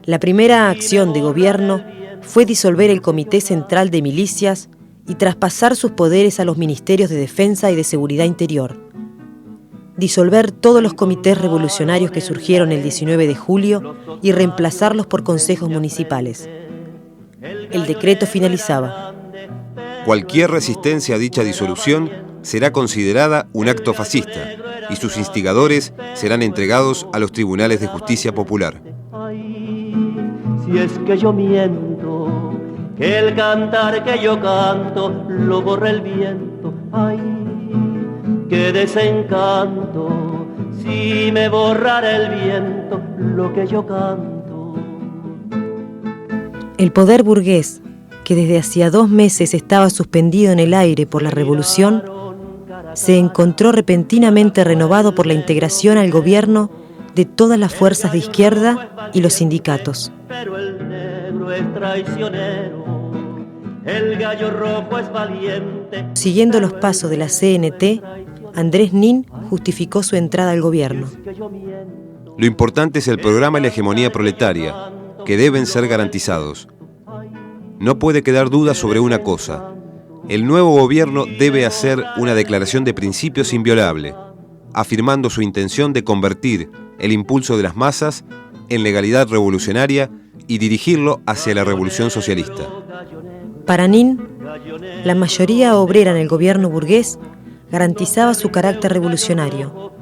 La primera acción de gobierno fue disolver el Comité Central de Milicias y traspasar sus poderes a los Ministerios de Defensa y de Seguridad Interior. Disolver todos los comités revolucionarios que surgieron el 19 de julio y reemplazarlos por consejos municipales. El decreto finalizaba: cualquier resistencia a dicha disolución será considerada un acto fascista y sus instigadores serán entregados a los tribunales de justicia popular. Si es que yo miento, que el cantar que yo canto lo borra el viento. Ay, qué desencanto, si me borrara el viento lo que yo canto. El poder burgués, que desde hacía 2 meses estaba suspendido en el aire por la revolución, se encontró repentinamente renovado por la integración al gobierno de todas las fuerzas de izquierda y los sindicatos. Pero el negro es traicionero, el gallo rojo es valiente. Siguiendo los pasos de la CNT, Andrés Nin justificó su entrada al gobierno. Lo importante es el programa y la hegemonía proletaria, que deben ser garantizados. No puede quedar duda sobre una cosa: el nuevo gobierno debe hacer una declaración de principios inviolable, afirmando su intención de convertir el impulso de las masas en legalidad revolucionaria y dirigirlo hacia la revolución socialista. Para Nin, la mayoría obrera en el gobierno burgués garantizaba su carácter revolucionario.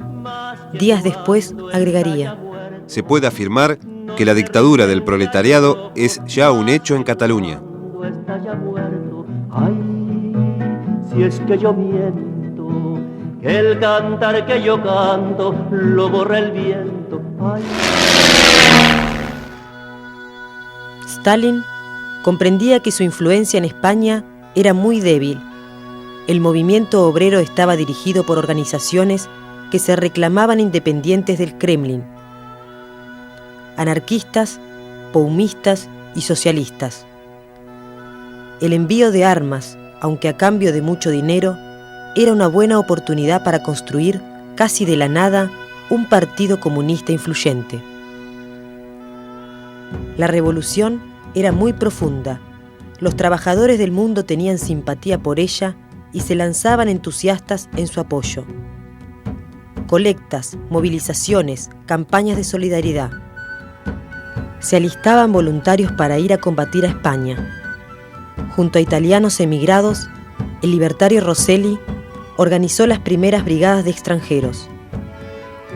Días después agregaría: se puede afirmar que la dictadura del proletariado es ya un hecho en Cataluña. Si es que yo miento, que el cantar que yo canto lo borra el viento. Ay. Stalin comprendía que su influencia en España era muy débil. El movimiento obrero estaba dirigido por organizaciones que se reclamaban independientes del Kremlin: anarquistas, paumistas y socialistas. El envío de armas, aunque a cambio de mucho dinero, era una buena oportunidad para construir, casi de la nada, un partido comunista influyente. La revolución era muy profunda. Los trabajadores del mundo tenían simpatía por ella y se lanzaban entusiastas en su apoyo. Colectas, movilizaciones, campañas de solidaridad. Se alistaban voluntarios para ir a combatir a España. Junto a italianos emigrados, el libertario Rosselli organizó las primeras brigadas de extranjeros.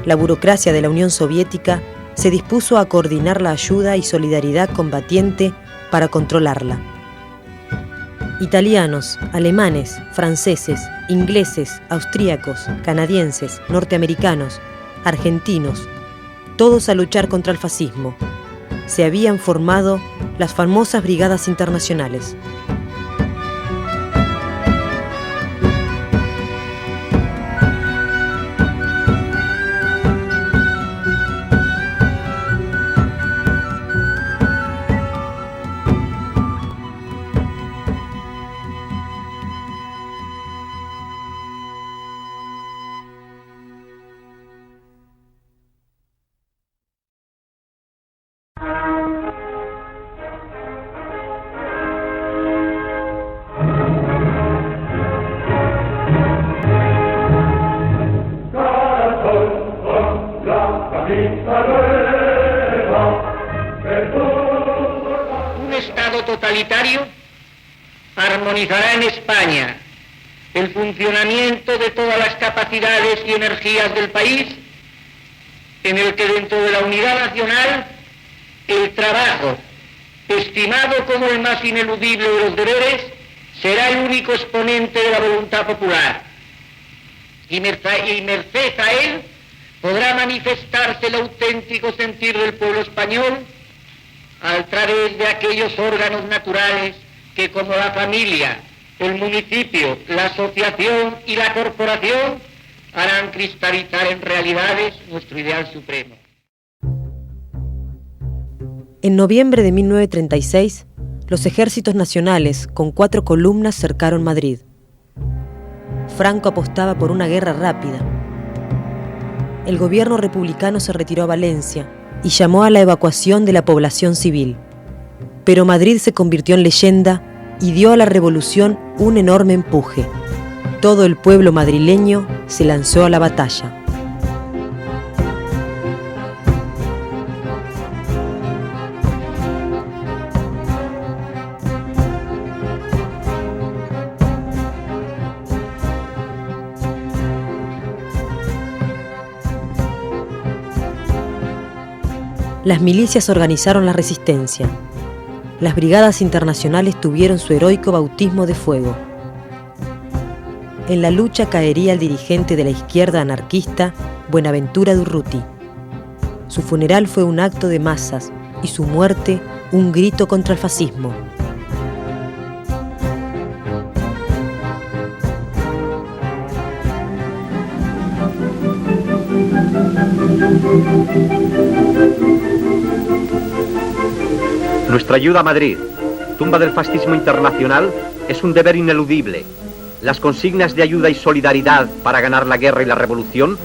La burocracia de la Unión Soviética se dispuso a coordinar la ayuda y solidaridad combatiente para controlarla. Italianos, alemanes, franceses, ingleses, austríacos, canadienses, norteamericanos, argentinos, todos a luchar contra el fascismo. Se habían formado las famosas brigadas internacionales. Un Estado totalitario armonizará en España el funcionamiento de todas las capacidades y energías del país, en el que dentro de la unidad nacional el trabajo, estimado como el más ineludible de los deberes, será el único exponente de la voluntad popular. Y merced a él podrá manifestarse el auténtico sentir del pueblo español a través de aquellos órganos naturales que, como la familia, el municipio, la asociación y la corporación, harán cristalizar en realidades nuestro ideal supremo. En noviembre de 1936, los ejércitos nacionales, con 4 columnas, cercaron Madrid. Franco apostaba por una guerra rápida. El gobierno republicano se retiró a Valencia y llamó a la evacuación de la población civil. Pero Madrid se convirtió en leyenda y dio a la revolución un enorme empuje. Todo el pueblo madrileño se lanzó a la batalla. Las milicias organizaron la resistencia. Las brigadas internacionales tuvieron su heroico bautismo de fuego. En la lucha caería el dirigente de la izquierda anarquista, Buenaventura Durruti. Su funeral fue un acto de masas y su muerte un grito contra el fascismo. Nuestra ayuda a Madrid, tumba del fascismo internacional, es un deber ineludible. Las consignas de ayuda y solidaridad para ganar la guerra y la revolución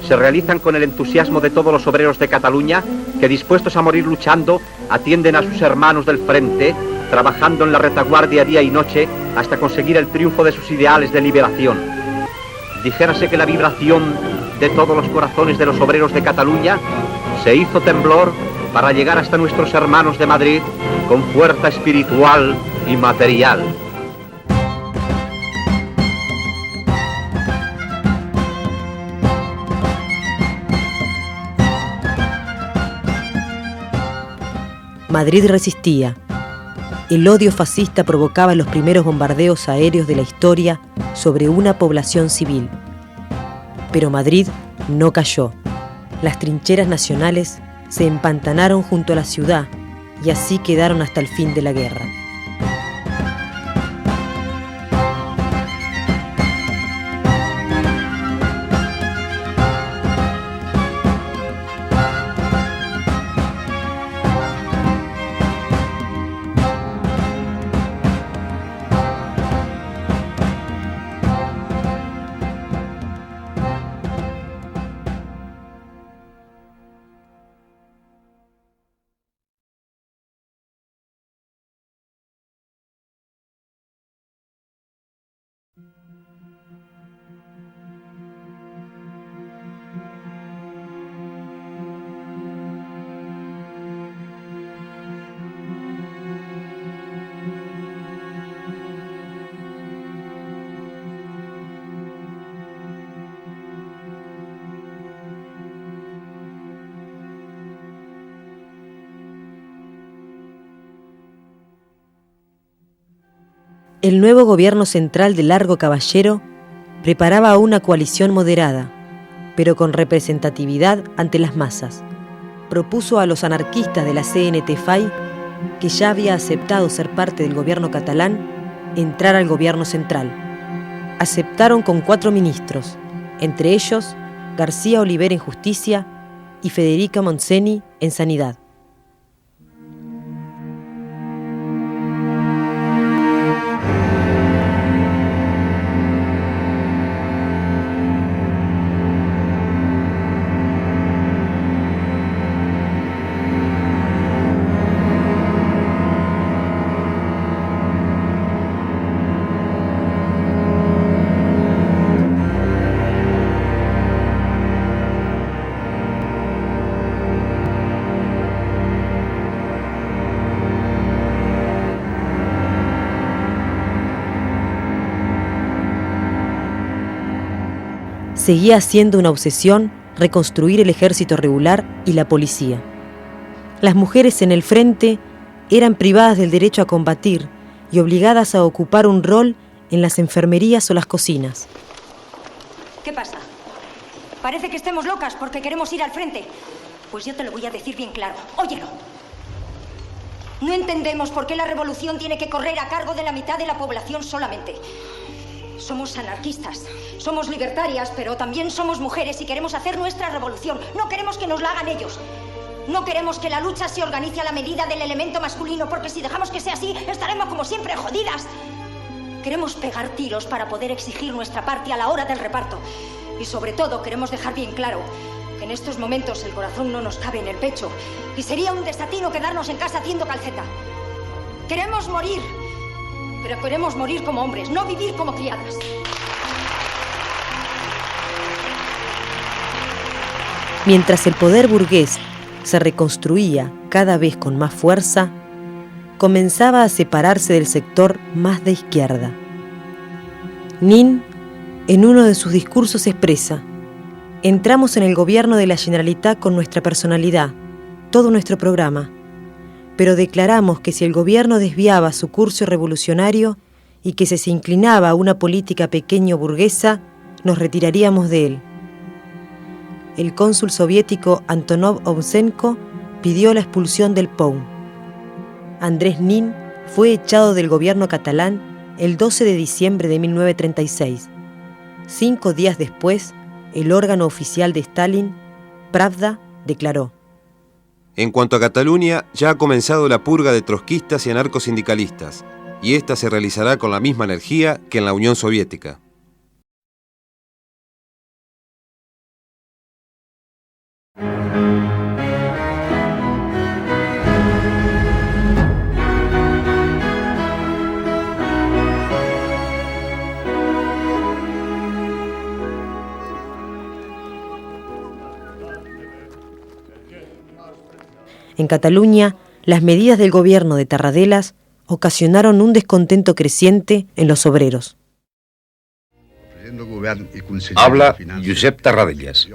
se realizan con el entusiasmo de todos los obreros de Cataluña que, dispuestos a morir luchando, atienden a sus hermanos del frente, trabajando en la retaguardia día y noche hasta conseguir el triunfo de sus ideales de liberación. Dijérase que la vibración de todos los corazones de los obreros de Cataluña se hizo temblor para llegar hasta nuestros hermanos de Madrid con fuerza espiritual y material. Madrid resistía. El odio fascista provocaba los primeros bombardeos aéreos de la historia sobre una población civil. Pero Madrid no cayó. Las trincheras nacionales se empantanaron junto a la ciudad y así quedaron hasta el fin de la guerra. El nuevo gobierno central de Largo Caballero preparaba una coalición moderada, pero con representatividad ante las masas. Propuso a los anarquistas de la CNT-FAI, que ya había aceptado ser parte del gobierno catalán, entrar al gobierno central. Aceptaron con 4 ministros, entre ellos García Oliver en Justicia y Federica Montseny en Sanidad. Seguía siendo una obsesión reconstruir el ejército regular y la policía. Las mujeres en el frente eran privadas del derecho a combatir y obligadas a ocupar un rol en las enfermerías o las cocinas. ¿Qué pasa? Parece que estemos locas porque queremos ir al frente. Pues yo te lo voy a decir bien claro. Óyelo. No entendemos por qué la revolución tiene que correr a cargo de la mitad de la población solamente. Somos anarquistas, somos libertarias, pero también somos mujeres y queremos hacer nuestra revolución. No queremos que nos la hagan ellos. No queremos que la lucha se organice a la medida del elemento masculino, porque si dejamos que sea así, estaremos como siempre jodidas. Queremos pegar tiros para poder exigir nuestra parte a la hora del reparto. Y sobre todo queremos dejar bien claro que en estos momentos el corazón no nos cabe en el pecho y sería un desatino quedarnos en casa haciendo calceta. Queremos morir. Pero queremos morir como hombres, no vivir como criadas. Mientras el poder burgués se reconstruía cada vez con más fuerza, comenzaba a separarse del sector más de izquierda. Nin, en uno de sus discursos, expresa: entramos en el gobierno de la Generalitat con nuestra personalidad, todo nuestro programa, pero declaramos que si el gobierno desviaba su curso revolucionario y que se inclinaba a una política pequeño burguesa, nos retiraríamos de él. El cónsul soviético Antonov Ovsenko pidió la expulsión del POUM. Andrés Nin fue echado del gobierno catalán el 12 de diciembre de 1936. 5 días después, el órgano oficial de Stalin, Pravda, declaró: en cuanto a Cataluña, ya ha comenzado la purga de trotskistas y anarcosindicalistas, y esta se realizará con la misma energía que en la Unión Soviética. En Cataluña, las medidas del gobierno de Tarradellas ocasionaron un descontento creciente en los obreros. Habla Josep Tarradellas.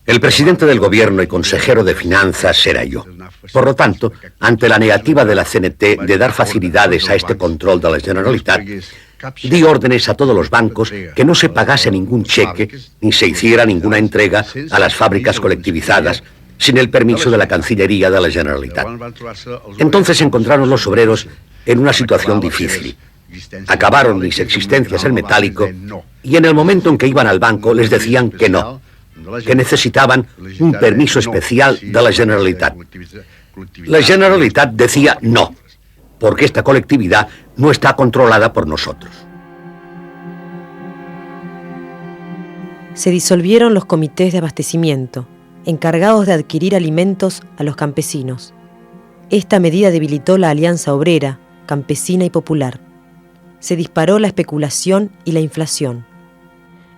El presidente del gobierno y consejero de finanzas era yo. Por lo tanto, ante la negativa de la CNT de dar facilidades a este control de la Generalitat, di órdenes a todos los bancos que no se pagase ningún cheque ni se hiciera ninguna entrega a las fábricas colectivizadas sin el permiso de la Cancillería de la Generalitat. Entonces se encontraron los obreros en una situación difícil. Acabaron mis existencias en metálico y en el momento en que iban al banco les decían que no, que necesitaban un permiso especial de la Generalitat. La Generalitat decía no, porque esta colectividad no está controlada por nosotros. Se disolvieron los comités de abastecimiento, encargados de adquirir alimentos a los campesinos. Esta medida debilitó la alianza obrera, campesina y popular. Se disparó la especulación y la inflación.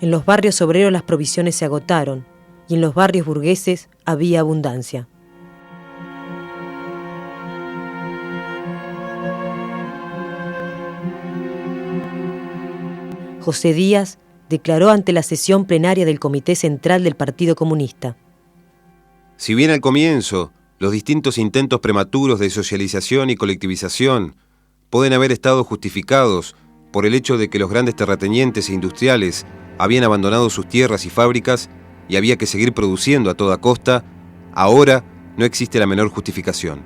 En los barrios obreros las provisiones se agotaron y en los barrios burgueses había abundancia. José Díaz declaró ante la sesión plenaria del Comité Central del Partido Comunista: Si bien al comienzo los distintos intentos prematuros de socialización y colectivización pueden haber estado justificados por el hecho de que los grandes terratenientes e industriales habían abandonado sus tierras y fábricas y había que seguir produciendo a toda costa, ahora no existe la menor justificación.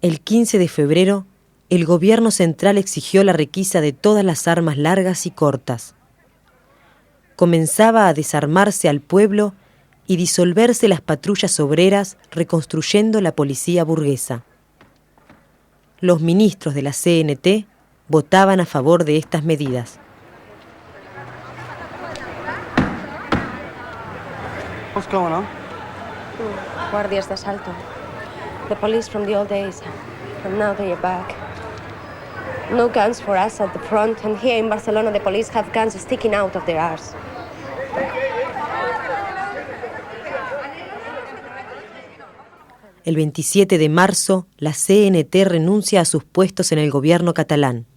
El 15 de febrero, el gobierno central exigió la requisa de todas las armas largas y cortas. Comenzaba a desarmarse al pueblo y disolverse las patrullas obreras, reconstruyendo la policía burguesa. Los ministros de la CNT votaban a favor de estas medidas. What's going on? Guardias de asalto. The police from the old days, and now they are back. No guns for us at the front, and here in Barcelona the police have guns sticking out of their arse. El 27 de marzo, la CNT renuncia a sus puestos en el gobierno catalán.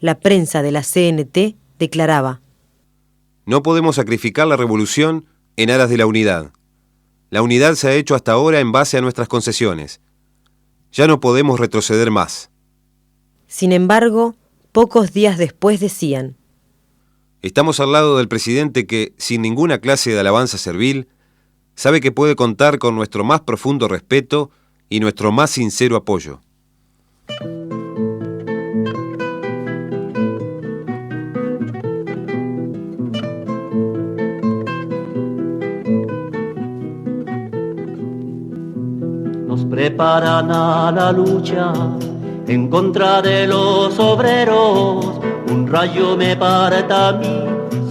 La prensa de la CNT declaraba: No podemos sacrificar la revolución en aras de la unidad. La unidad se ha hecho hasta ahora en base a nuestras concesiones. Ya no podemos retroceder más. Sin embargo, pocos días después decían: Estamos al lado del presidente que, sin ninguna clase de alabanza servil, sabe que puede contar con nuestro más profundo respeto y nuestro más sincero apoyo. Nos preparan a la lucha en contra de los obreros. Un rayo me parta a mí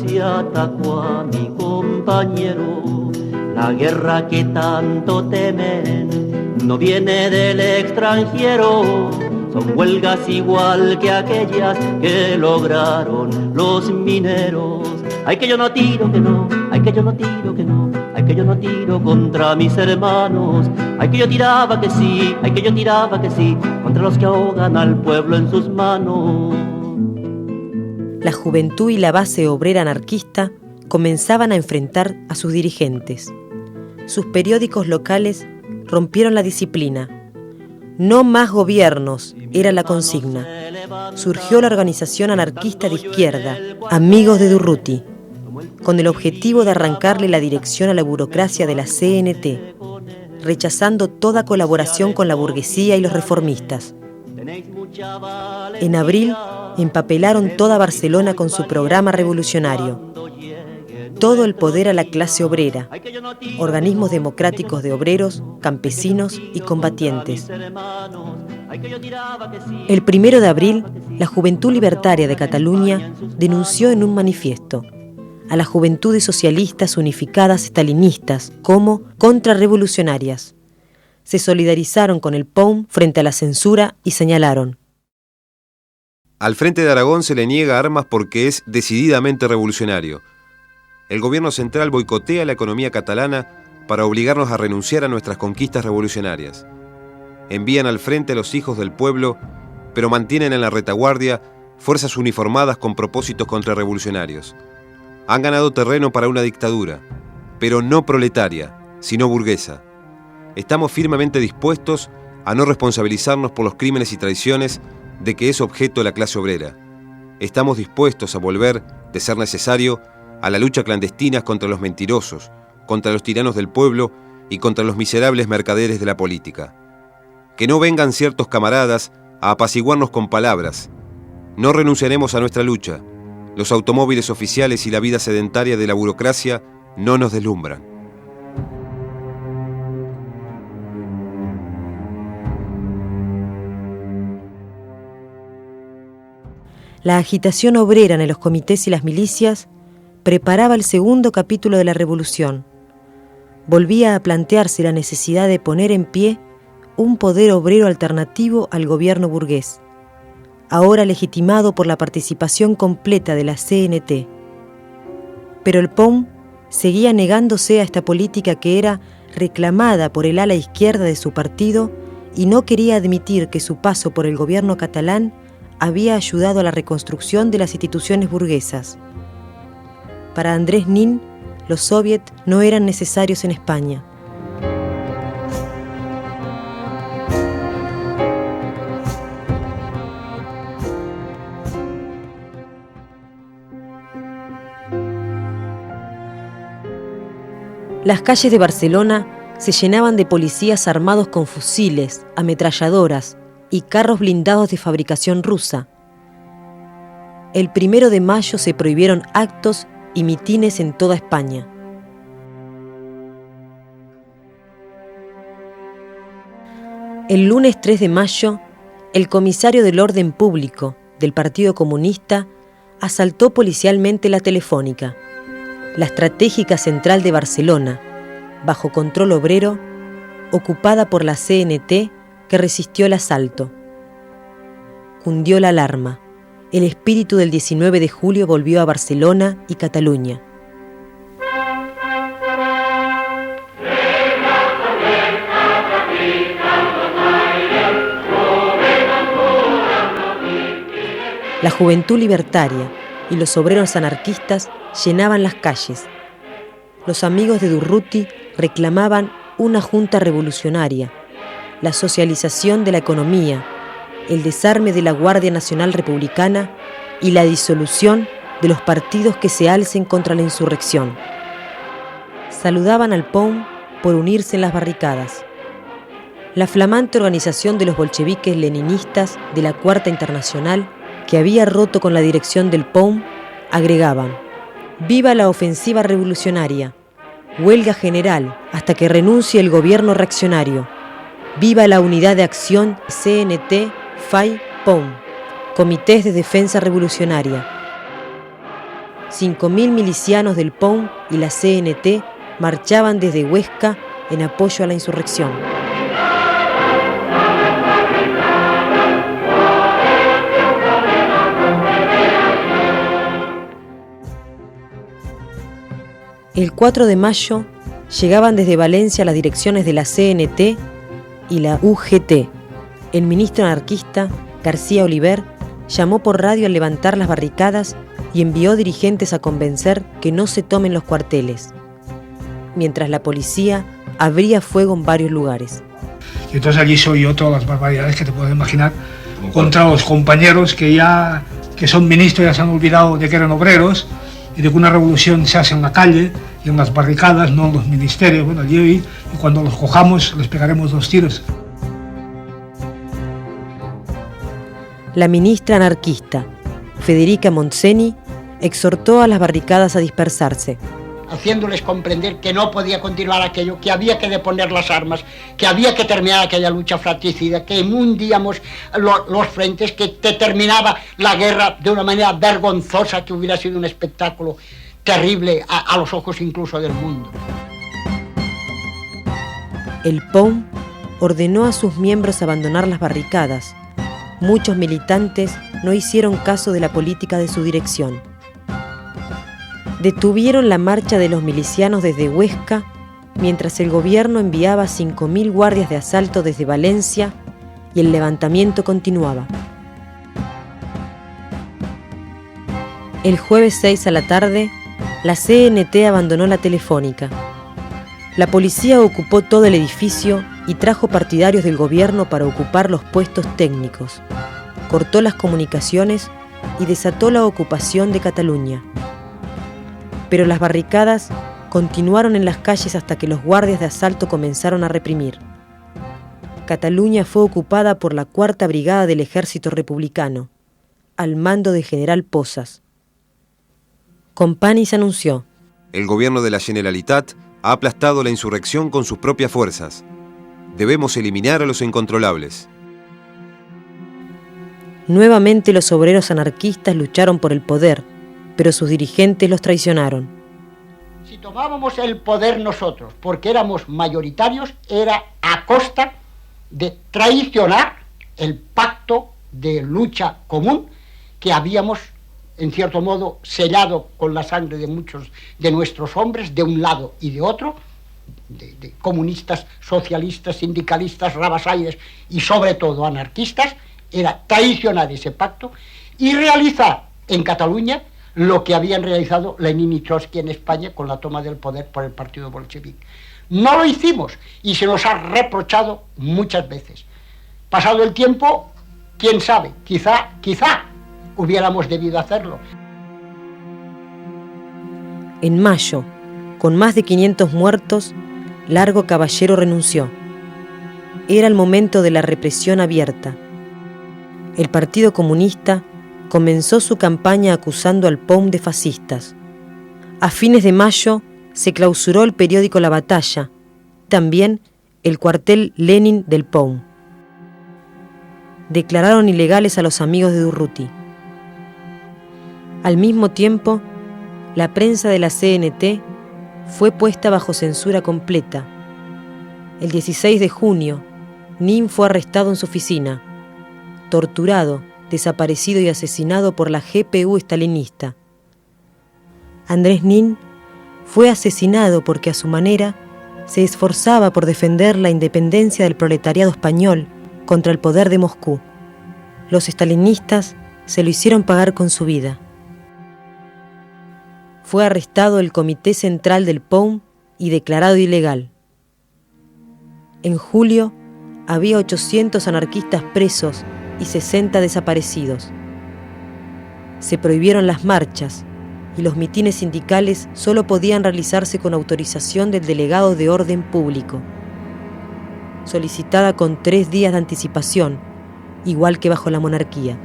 si ataco a mi compañero. La guerra que tanto temen no viene del extranjero. Son huelgas igual que aquellas que lograron los mineros. Ay, que yo no tiro, que no, ay, que yo no tiro, que no, ay, que yo no tiro contra mis hermanos. Ay, que yo tiraba que sí, ay, que yo tiraba que sí, contra los que ahogan al pueblo en sus manos. La juventud y la base obrera anarquista comenzaban a enfrentar a sus dirigentes. Sus periódicos locales rompieron la disciplina. No más gobiernos era la consigna. Surgió la organización anarquista de izquierda, Amigos de Durruti, con el objetivo de arrancarle la dirección a la burocracia de la CNT, rechazando toda colaboración con la burguesía y los reformistas. En abril, empapelaron toda Barcelona con su programa revolucionario. Todo el poder a la clase obrera, organismos democráticos de obreros, campesinos y combatientes. El 1 de abril, la Juventud Libertaria de Cataluña denunció en un manifiesto a las juventudes socialistas unificadas estalinistas como contrarrevolucionarias. Se solidarizaron con el POUM frente a la censura y señalaron: Al Frente de Aragón se le niega armas porque es decididamente revolucionario. El gobierno central boicotea la economía catalana para obligarnos a renunciar a nuestras conquistas revolucionarias. Envían al frente a los hijos del pueblo, pero mantienen en la retaguardia fuerzas uniformadas con propósitos contrarrevolucionarios. Han ganado terreno para una dictadura, pero no proletaria, sino burguesa. Estamos firmemente dispuestos a no responsabilizarnos por los crímenes y traiciones de que es objeto la clase obrera. Estamos dispuestos a volver, de ser necesario, a la lucha clandestina contra los mentirosos, contra los tiranos del pueblo y contra los miserables mercaderes de la política. Que no vengan ciertos camaradas a apaciguarnos con palabras. No renunciaremos a nuestra lucha. Los automóviles oficiales y la vida sedentaria de la burocracia no nos deslumbran. La agitación obrera en los comités y las milicias preparaba el segundo capítulo de la revolución. Volvía a plantearse la necesidad de poner en pie un poder obrero alternativo al gobierno burgués, ahora legitimado por la participación completa de la CNT. Pero el POUM seguía negándose a esta política que era reclamada por el ala izquierda de su partido y no quería admitir que su paso por el gobierno catalán había ayudado a la reconstrucción de las instituciones burguesas. Para Andrés Nin, los soviets no eran necesarios en España. Las calles de Barcelona se llenaban de policías armados con fusiles, ametralladoras y carros blindados de fabricación rusa. El 1 de mayo se prohibieron actos y mitines en toda España. El lunes 3 de mayo, el comisario del orden público del Partido Comunista asaltó policialmente la Telefónica, la estratégica central de Barcelona, bajo control obrero, ocupada por la CNT, que resistió el asalto. Cundió la alarma. El espíritu del 19 de julio volvió a Barcelona y Cataluña. La juventud libertaria y los obreros anarquistas llenaban las calles. Los amigos de Durruti reclamaban una junta revolucionaria, la socialización de la economía, el desarme de la Guardia Nacional Republicana y la disolución de los partidos que se alcen contra la insurrección. Saludaban al POUM por unirse en las barricadas. La flamante organización de los bolcheviques leninistas de la Cuarta Internacional, que había roto con la dirección del POUM, agregaban: «Viva la ofensiva revolucionaria! Huelga general hasta que renuncie el gobierno reaccionario. Viva la unidad de acción CNT, FAI, POUM, Comités de Defensa Revolucionaria». 5.000 milicianos del POUM y la CNT marchaban desde Huesca en apoyo a la insurrección. El 4 de mayo llegaban desde Valencia las direcciones de la CNT y la UGT. El ministro anarquista, García Oliver, llamó por radio a levantar las barricadas y envió dirigentes a convencer que no se tomen los cuarteles, mientras la policía abría fuego en varios lugares. Y entonces allí soy yo todas las barbaridades que te puedes imaginar contra los compañeros que son ministros, ya se han olvidado de que eran obreros y de que una revolución se hace en la calle y en las barricadas, no en los ministerios. Bueno, allí, y cuando los cojamos les pegaremos 2 tiros. La ministra anarquista, Federica Montseny, exhortó a las barricadas a dispersarse, haciéndoles comprender que no podía continuar aquello, que había que deponer las armas, que había que terminar aquella lucha fratricida, que hundíamos los frentes, que terminaba la guerra de una manera vergonzosa, que hubiera sido un espectáculo terrible a los ojos incluso del mundo. El POUM ordenó a sus miembros abandonar las barricadas. Muchos militantes no hicieron caso de la política de su dirección. Detuvieron la marcha de los milicianos desde Huesca, mientras el gobierno enviaba 5.000 guardias de asalto desde Valencia y el levantamiento continuaba. El jueves 6 a la tarde, la CNT abandonó la Telefónica. La policía ocupó todo el edificio y trajo partidarios del gobierno para ocupar los puestos técnicos. Cortó las comunicaciones y desató la ocupación de Cataluña. Pero las barricadas continuaron en las calles hasta que los guardias de asalto comenzaron a reprimir. Cataluña fue ocupada por la 4ª Brigada del Ejército Republicano, al mando del general Pozas. Companys anunció: el gobierno de la Generalitat ha aplastado la insurrección con sus propias fuerzas. Debemos eliminar a los incontrolables. Nuevamente los obreros anarquistas lucharon por el poder, pero sus dirigentes los traicionaron. Si tomábamos el poder nosotros porque éramos mayoritarios, era a costa de traicionar el pacto de lucha común que habíamos, en cierto modo, sellado con la sangre de muchos de nuestros hombres, de un lado y de otro, de comunistas, socialistas, sindicalistas, rabasaires y sobre todo anarquistas. Era traicionar ese pacto y realizar en Cataluña lo que habían realizado Lenin y Trotsky en España con la toma del poder por el partido bolchevique. No lo hicimos y se nos ha reprochado muchas veces. Pasado el tiempo, quién sabe, quizá hubiéramos debido hacerlo. En mayo, con más de 500 muertos, Largo Caballero renunció. Era el momento de la represión abierta. El Partido Comunista comenzó su campaña acusando al POUM de fascistas. A fines de mayo se clausuró el periódico La Batalla, también el cuartel Lenin del POUM. Declararon ilegales a los amigos de Durruti. Al mismo tiempo, la prensa de la CNT fue puesta bajo censura completa. El 16 de junio, Nin fue arrestado en su oficina, torturado, desaparecido y asesinado por la GPU estalinista. Andrés Nin fue asesinado porque a su manera se esforzaba por defender la independencia del proletariado español contra el poder de Moscú. Los estalinistas se lo hicieron pagar con su vida. Fue arrestado el Comité Central del POUM y declarado ilegal. En julio había 800 anarquistas presos y 60 desaparecidos. Se prohibieron las marchas y los mitines sindicales solo podían realizarse con autorización del delegado de orden público, solicitada con 3 días de anticipación, igual que bajo la monarquía.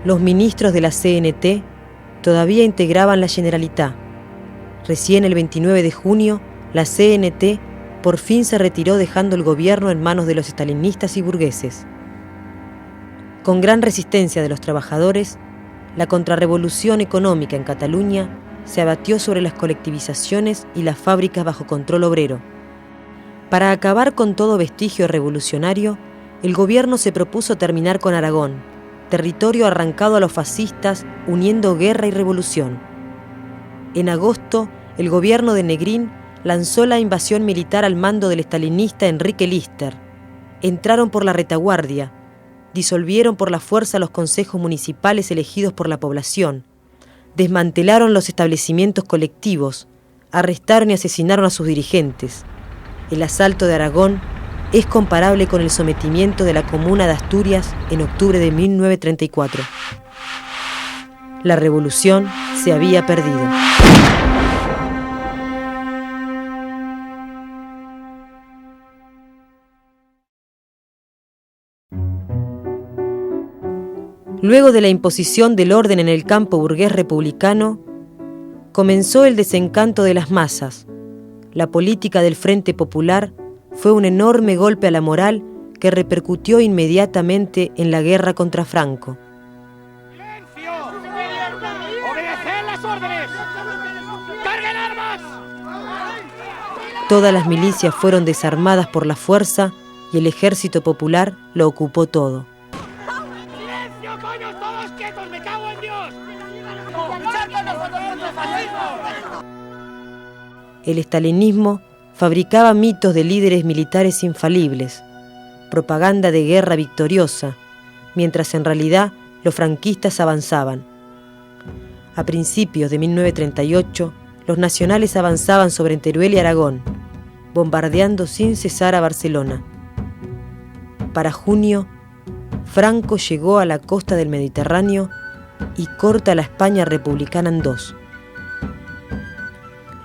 Los ministros de la CNT todavía integraban la Generalitat. Recién el 29 de junio, la CNT por fin se retiró dejando el gobierno en manos de los estalinistas y burgueses. Con gran resistencia de los trabajadores, la contrarrevolución económica en Cataluña se abatió sobre las colectivizaciones y las fábricas bajo control obrero. Para acabar con todo vestigio revolucionario, el gobierno se propuso terminar con Aragón, territorio arrancado a los fascistas, uniendo guerra y revolución. En agosto, el gobierno de Negrín lanzó la invasión militar al mando del estalinista Enrique Lister. Entraron por la retaguardia, disolvieron por la fuerza los consejos municipales elegidos por la población, desmantelaron los establecimientos colectivos, arrestaron y asesinaron a sus dirigentes. El asalto de Aragón es comparable con el sometimiento de la Comuna de Asturias en octubre de 1934. La revolución se había perdido. Luego de la imposición del orden en el campo burgués republicano, comenzó el desencanto de las masas. La política del Frente Popular fue un enorme golpe a la moral que repercutió inmediatamente en la guerra contra Franco. ¡Obedeced las órdenes! ¡Carguen armas! Todas las milicias fueron desarmadas por la fuerza y el ejército popular lo ocupó todo. ¡Silencio, coño! ¡Todos quietos! ¡Me cago en Dios! El estalinismo fabricaba mitos de líderes militares infalibles, propaganda de guerra victoriosa, mientras en realidad los franquistas avanzaban. A principios de 1938, los nacionales avanzaban sobre Teruel y Aragón, bombardeando sin cesar a Barcelona. Para junio, Franco llegó a la costa del Mediterráneo y corta la España republicana en dos.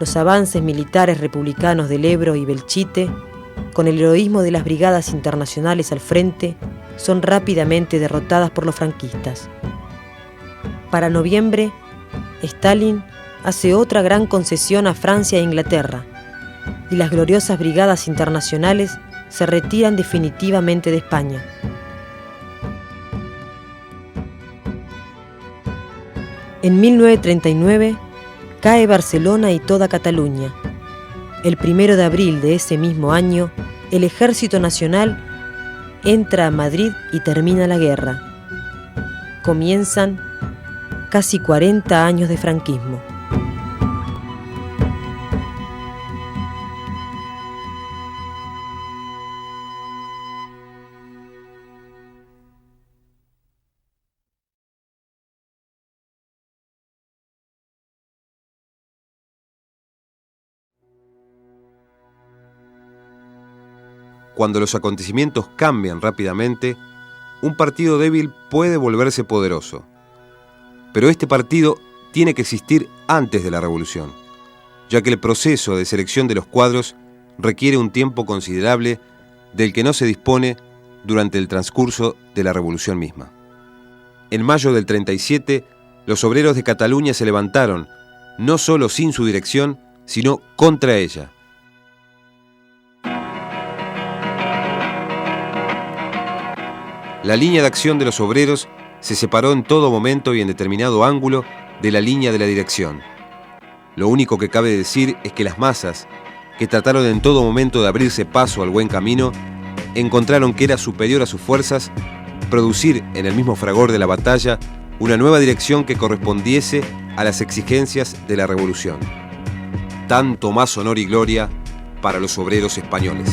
Los avances militares republicanos del Ebro y Belchite, con el heroísmo de las brigadas internacionales al frente, son rápidamente derrotadas por los franquistas. Para noviembre, Stalin hace otra gran concesión a Francia e Inglaterra, y las gloriosas brigadas internacionales se retiran definitivamente de España. En 1939 cae Barcelona y toda Cataluña. El 1 de abril de ese mismo año, el Ejército Nacional entra a Madrid y termina la guerra. Comienzan casi 40 años de franquismo. Cuando los acontecimientos cambian rápidamente, un partido débil puede volverse poderoso. Pero este partido tiene que existir antes de la revolución, ya que el proceso de selección de los cuadros requiere un tiempo considerable del que no se dispone durante el transcurso de la revolución misma. En mayo del 37, los obreros de Cataluña se levantaron, no solo sin su dirección, sino contra ella. La línea de acción de los obreros se separó en todo momento y en determinado ángulo de la línea de la dirección. Lo único que cabe decir es que las masas, que trataron en todo momento de abrirse paso al buen camino, encontraron que era superior a sus fuerzas producir en el mismo fragor de la batalla una nueva dirección que correspondiese a las exigencias de la revolución. Tanto más honor y gloria para los obreros españoles.